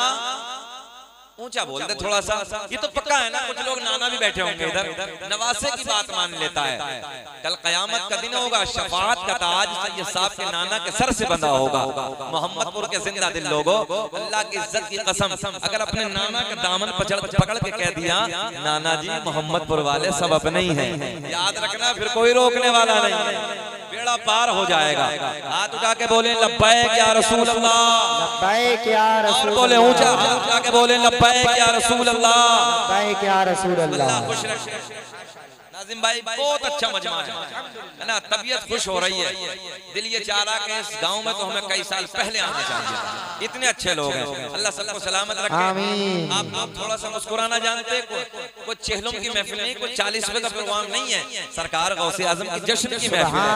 ऊंचा बोल दे थोड़ा सा, ये तो पक्का है ना। कुछ लोग नाना भी बैठे होंगे इधर, नवासे की बात मान लेता है। कल कयामत का दिन होगा, शफाअत का ताज सैयद साहब के नाना के सर से बंधा होगा। मोहम्मदपुर के जिंदा दिल लोगों, अल्लाह की इज्जत की कसम, अगर अपने नाना का दामन पकड़ के कह दिया, नाना जी मोहम्मदपुर वाले सब अपने ही हैं, याद रखना फिर कोई रोकने वाला नहीं, बेड़ा पार हो जाएगा। हाथ उठा के बोले लब्बैक या रसूल अल्लाह, लब्बैक या रसूल अल्लाह, बोले ऊंचा उठा के बोले लब्बैक या रसूल अल्लाह, लब्बैक या रसूल अल्लाह। खुश रखे नाजिम भाई, बहुत अच्छा मजमा है ना, तबीयत खुश हो रही है। दिल ये चाह रहा कि इस गांव में तो हमें कई साल पहले आना चाहिए, इतने अच्छे लोग हैं। अल्लाह सबको सलामत रखे। आप लोग थोड़ा सा मुस्कुराना जानते, कोई चेहलों की महफिल नहीं, कोई 40 रुपए का प्रोग्राम नहीं है, सरकार गौसे आजम की जश्न की महफिल है।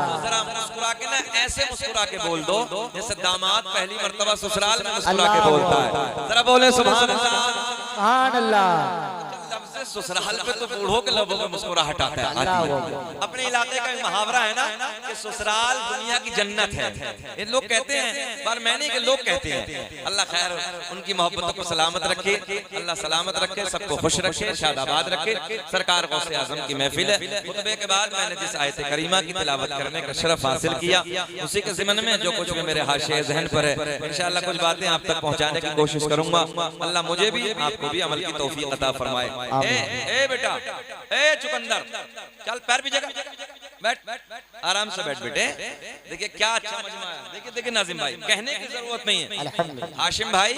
तो जरा मुस्कुरा के ना, ऐसे मुस्कुरा के बोल दो जैसे दामाद पहली मर्तबा ससुराल में मुस्कुरा के बोलता है। जरा बोले सुभान अल्लाह, सुभान अल्लाह। ससुराल पे तो बूढ़ों के लबों में मुस्कुराहट आता है। अपने इलाके का मुहावरा है ना कि ससुराल दुनिया की जन्नत है। ये लोग कहते हैं, पर मैं नहीं कि लोग कहते हैं। अल्लाह खैर उनकी मोहब्बतों को सलामत रखे, अल्लाह सलामत रखे, सबको खुश रखे, शादाबाद रखे। सरकार गौसे आजम की महफिल है। खुतबे के बाद मैंने जिस आयत करीमा की तिलावत करने का शरफ हासिल किया, उसी के ज़िमन में जो कुछ भी मेरे हाशिए ज़हन पर है, इंशाअल्लाह कुछ बातें आप तक पहुंचाने की कोशिश करूंगा। अल्लाह मुझे भी आपको भी अमल की तौफीक अता फरमाए। ए बेटा, ए चुकंदर, चल पैर भी जगह, बैठ आराम से बैठ बेटे। देखिए क्या अच्छा मजमा है। देखिए देखिए नाजिम भाई, कहने की जरूरत नहीं है। हाशिम भाई,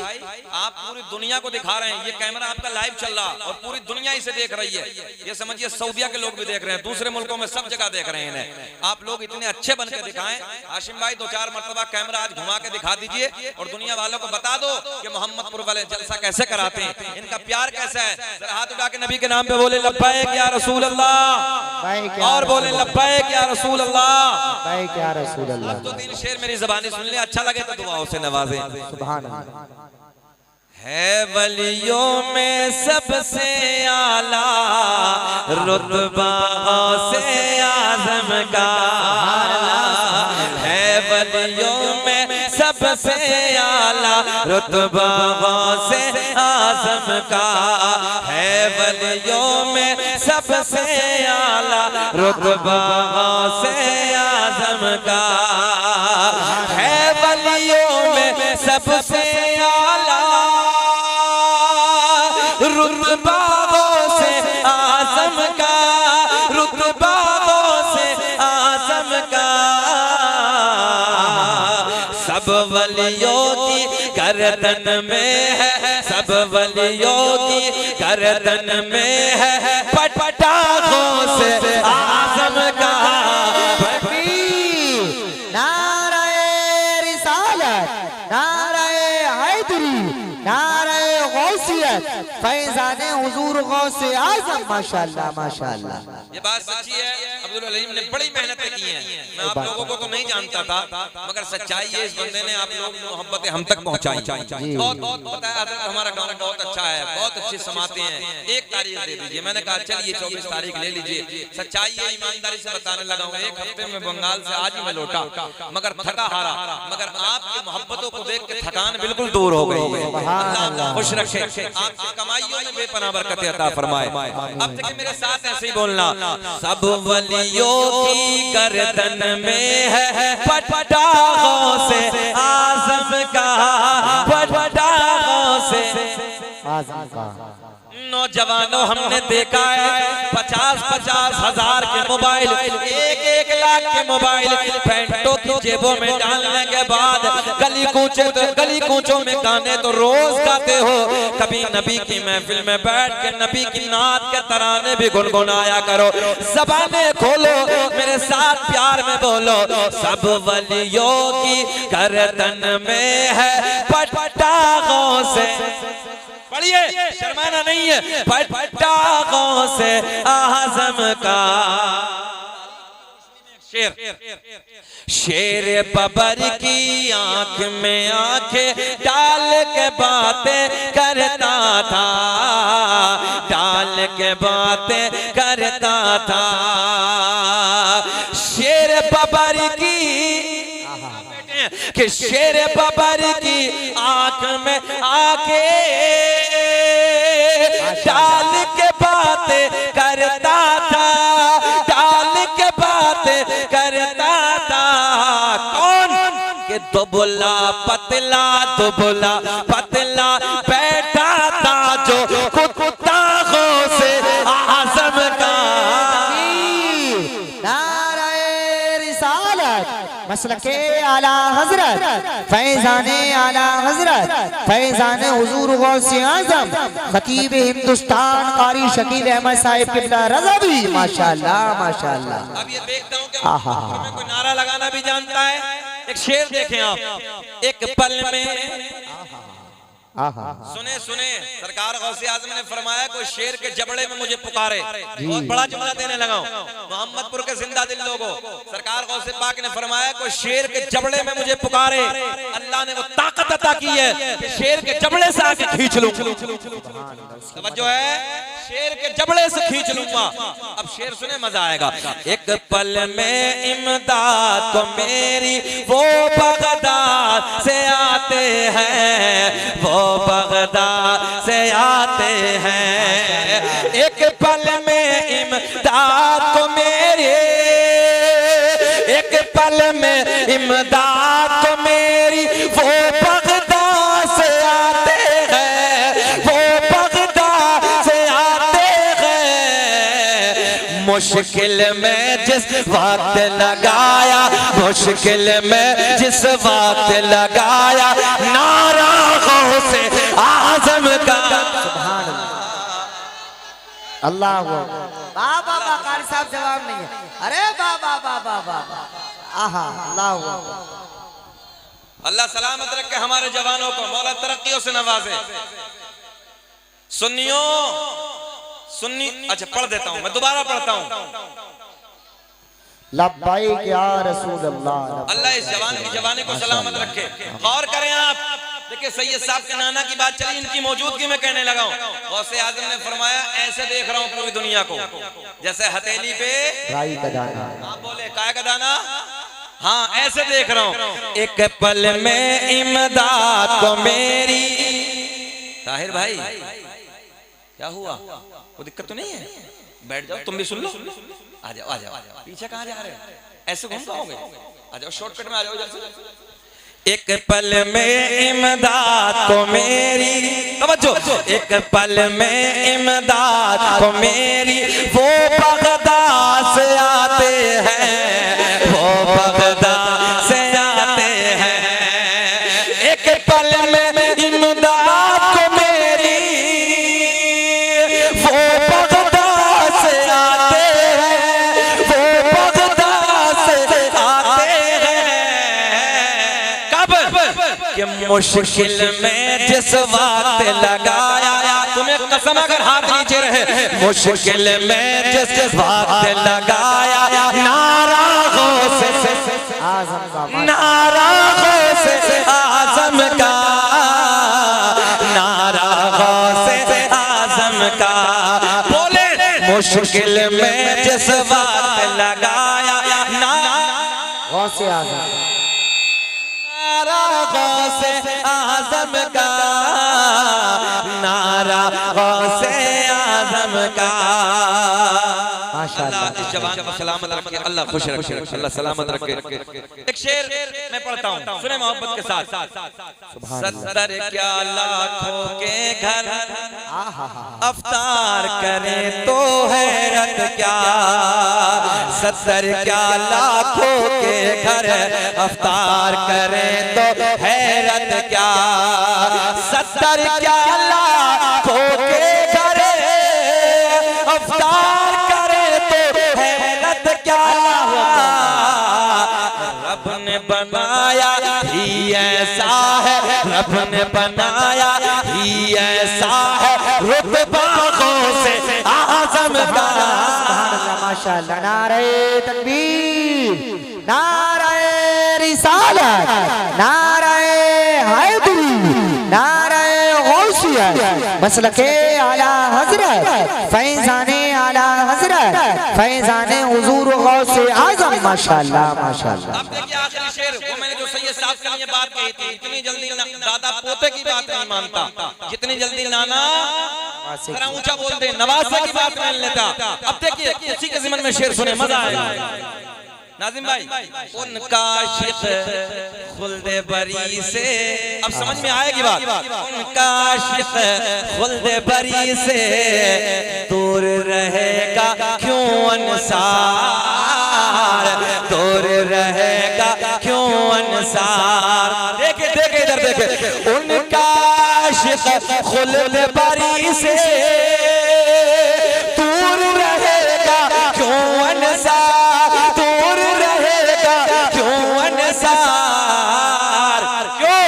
आप पूरी दुनिया को दिखा रहे हैं, ये कैमरा आपका लाइव चल रहा और पूरी दुनिया इसे देख रही है। ये समझिए सऊदिया के लोग भी देख रहे हैं, दूसरे मुल्कों में सब जगह देख रहे हैं। आप लोग इतने अच्छे बन के दिखाएं। हाशिम भाई 2-4 मरतबा कैमरा आज घुमा के दिखा दीजिए और दुनिया वालों को बता दो कि मोहम्मदपुर वाले जलसा कैसे कराते हैं, इनका प्यार कैसा है। जरा हाथ उठा के नबी के नाम पे बोले लब्बैक या रसूल अल्लाह, और बोले लब्बैक या रसूल अल्लाह, लब्बैक या रसूल अल्लाह। अब 2-3 शेर मेरी ज़बानी सुन ले, अच्छा लगे तो दुआओं से नवाजे। सुभान अल्लाह। है वलियों में सबसे आला रुतबा से आज़म का, है वलियों में सबसे आला रुतबा से आज़म का, है वलियों में सबसे आला रुतबा से आज़म का, है वलियों में सबसे आला रुतबा से आज़म का, रुतबा से आज़म का। सब वलियों की गर्दन में है, सब वलियों की गर्दन में है पटाखों से आज़म का। नाराए रिसालत, नाराए हैदरी, नाराए गौसियत, फैज़ाने हुजूर गौसे आज़म। माशाअल्लाह माशाअल्लाह। ये बात सच्ची है, अब्दुल अलीम ने बड़ी मेहनतें की हैं। मैं आप लोगों को तो नहीं जानता था, मगर सच्चाई है इस बंदे ने आप लोग मोहब्बतें हम तक पहुंचाई। बहुत बहुत पता है, हमारा गांव बहुत अच्छा है, बहुत अच्छे समाते हैं। एक तारीख दे दीजिए, मैंने कहा चलिए 24 तारीख ले लीजिए। सच्चाई है, ईमानदारी से बताने लगा हूँ। एक हफ्ते में बंगाल से आज ही मैं लौटा, मगर थका हारा, मगर आपकी मोहब्बतों को देख के थकान बिल्कुल दूर हो गई है। अल्लाह खुश रखे, आपकी कमाइयों में बेपनाह बरकतें अता फरमाए। अब तक मेरे साथ ऐसे ही बोलना, सब वलियों की गर्दन में है पटाखों से आज़म का, पटाखों से आज़म का। नौजवानों हमने देखा है 50-50 हजार के मोबाइल, 1-1 लाख के मोबाइल पैंटों की जेबों में डालने के बाद गली कूचों में गाने तो रोज गाते हो। कभी नबी की महफिल में बैठ के नबी की नात के तराने भी गुनगुनाया करो। ज़बानें खोलो, मेरे साथ प्यार में बोलो, सब वलियों की गर्दन में है पटाखों से, पढ़िए शर्माना नहीं है, पटाखों से आज़म का। शेर शेर बबर की आंख में आंखें डाल के बातें करता था, डाल के बातें करता था। शेर बबर की कि शेर बबर की आंख में आंखें डाल के बातें करता था, डाल के बातें करता था। कौन के दुबला पतला, दुबला पतला बैठा था जो कुत्ता से आज़म का। मसलके आला हजरत फैजाने आला हजरत फैजाने हुजूर गौसे आजम खतीब हिंदुस्तान कारी शकील अहमद साहिब किबला रज़ा भी माशाअल्लाह माशाअल्लाह। अब ये देखता हूँ कि हमें कोई नारा लगाना भी जानता है। एक शेर देखें आप। एक पल में सुने सुने सरकार गौसे आज़म ने फरमाया कोई शेर के जबड़े में मुझे पुकारे। बहुत बड़ा जुमला देने लगा हूं मोहम्मदपुर के जिंदा दिल लोगों। सरकार गौसे पाक ने फरमाया कोई शेर के जबड़े में मुझे पुकारे। अल्लाह ने वो ताकत अता की है कि शेर के जबड़े से आके खींच लूं। समझो है, शेर के जबड़े से खींच लूंगा। अब शेर सुने मजा आएगा। एक पल में इमदाद को मेरी वो बगदाद से आते हैं, वो बगदाद से आते हैं। एक पल में इमदाद को मेरे, एक पल में इमदाद को मेरी वो बगदाद से आते हैं, वो बगदाद से आते हैं। मुश्किल में जिस वक्त लगाया, मुश्किल में जिस वक्त लगाया नारा से आज़म का। अल्लाह बाबा कारी साहब जवाब नहीं है। अरे बाबा बाबा बाबा आहा अल्लाह अल्लाह सलामत रखे हमारे जवानों को, मौला तरक्कियों से नवाजे। सुन्नियों सुन्नी, अच्छा पढ़ देता हूं मैं, दोबारा पढ़ता हूं। लब्बाइक या रसूल अल्लाह। अल्लाह इस जवान की जवानी को सलामत रखे। गौर करें आप। देखिए सैयद साहब के नाना की बात चली, इनकी मौजूदगी में कहने लगा हूं। गौसे आज़म ने फरमाया ऐसे देख रहा हूं पूरी दुनिया को जैसे हथेली पे राई का दाना। आप बोले काय का दाना? हाँ ऐसे देख रहा हूं। एक पल में इमदाद को मेरी। ताहिर भाई क्या हुआ? कोई दिक्कत तो नहीं है? बैठ जाओ, तुम भी सुन लो। आ जाओ आ जाओ। पीछे कहाँ जा रहे हो? ऐसे घूम पाओगे? आ जाओ, शॉर्टकट में आ जाओ जल्दी। एक पल में इमदाद को मेरी, तवज्जो, एक पल में इमदाद को मेरी वो बगदाद से आते हैं, वो बगदाद से आते हैं। एक पल में इमदाद को मेरी वो बगदाद से आते हैं, वो बगदाद से आते हैं। कि मुश्किल में जिस वक्त लगाया, तुम्हें कसम अगर हाथ नीचे रहे, मुश्किल में जिस वक्त लगाया नारा गौसे आज़म का, नारा गौसे आज़म का, नारा गौसे आज़म का। बोले मुश्किल में जिस वक्त लगाया नारा गौसे आज़म, नारा गौसे आज़म का, नारा गौसे आज़म का। अल्लाह इस जवान को सलामत रखे, अल्लाह खुश रखे, अल्लाह सलामत रखे। एक शेर मैं पढ़ता हूँ, सुने मोहब्बत के साथ। 70 क्या लाखों के घर अफ्तार करें तो हैरत क्या, 70 क्या लाखों के घर अफ्तार करें तो हैरत क्या, 70 क्या लाखों के घर अफ्तार करें तो हैरत क्या। रब ने बनाया ही ऐसा है, रब ने बनाया ही ऐसा है, रुतबा गौसे आज़म का। माशाअल्लाह, नारे तकबीर, नारे रिसालत, नाराए हैदरी, नाराए गौसियत, मसलके आला हजरत, फैजाने आला हजरत, फैजाने हुजूर गौसे आजम। माशाअल्लाह माशाअल्लाह। अब देखिए आखिरी शेर, वो मैंने जो सैयद साहब के लिए बात कही थी, इतनी जल्दी दादा पोते की बात नहीं मानता, जितनी जल्दी नाना जरा ऊंचा बोल दे नवासे की बात मान लेता। अब देखिए इसी के ज़िमन में शेर सुने, मजा आएगा। नाजिम भाई, उनका शिक खुल्दे बरी से, अब समझ में आएगी बात, उनका शिक खुल्दे बरी से दूर रहेगा क्यों अंसार, दूर रहेगा क्यों अंसार। देखे देखे इधर देखे, उनका शिक खुल्दे बरी से दूर रहेगा क्यों अंसार, दूर रहेगा क्यों अंसार। क्यों?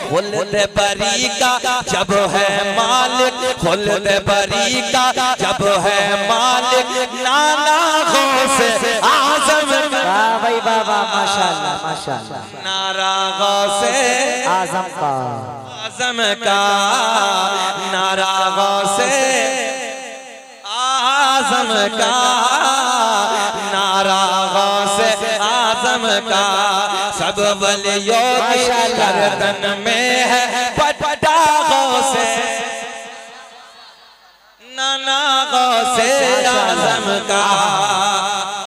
खुल्द बरी का जब है मालिक, खुल्द बरी का जब है मालिक, नाना गौसे आजम। वाह भाई बाबा माशाअल्लाह माशाअल्लाह। नारा गौसे आजम का, आजम का, नारा गौसे आजम का, नारा गौसे आजम का। सब वलियों की गर्दन में है पट्टा गौसे, नाना गौसे आजम का।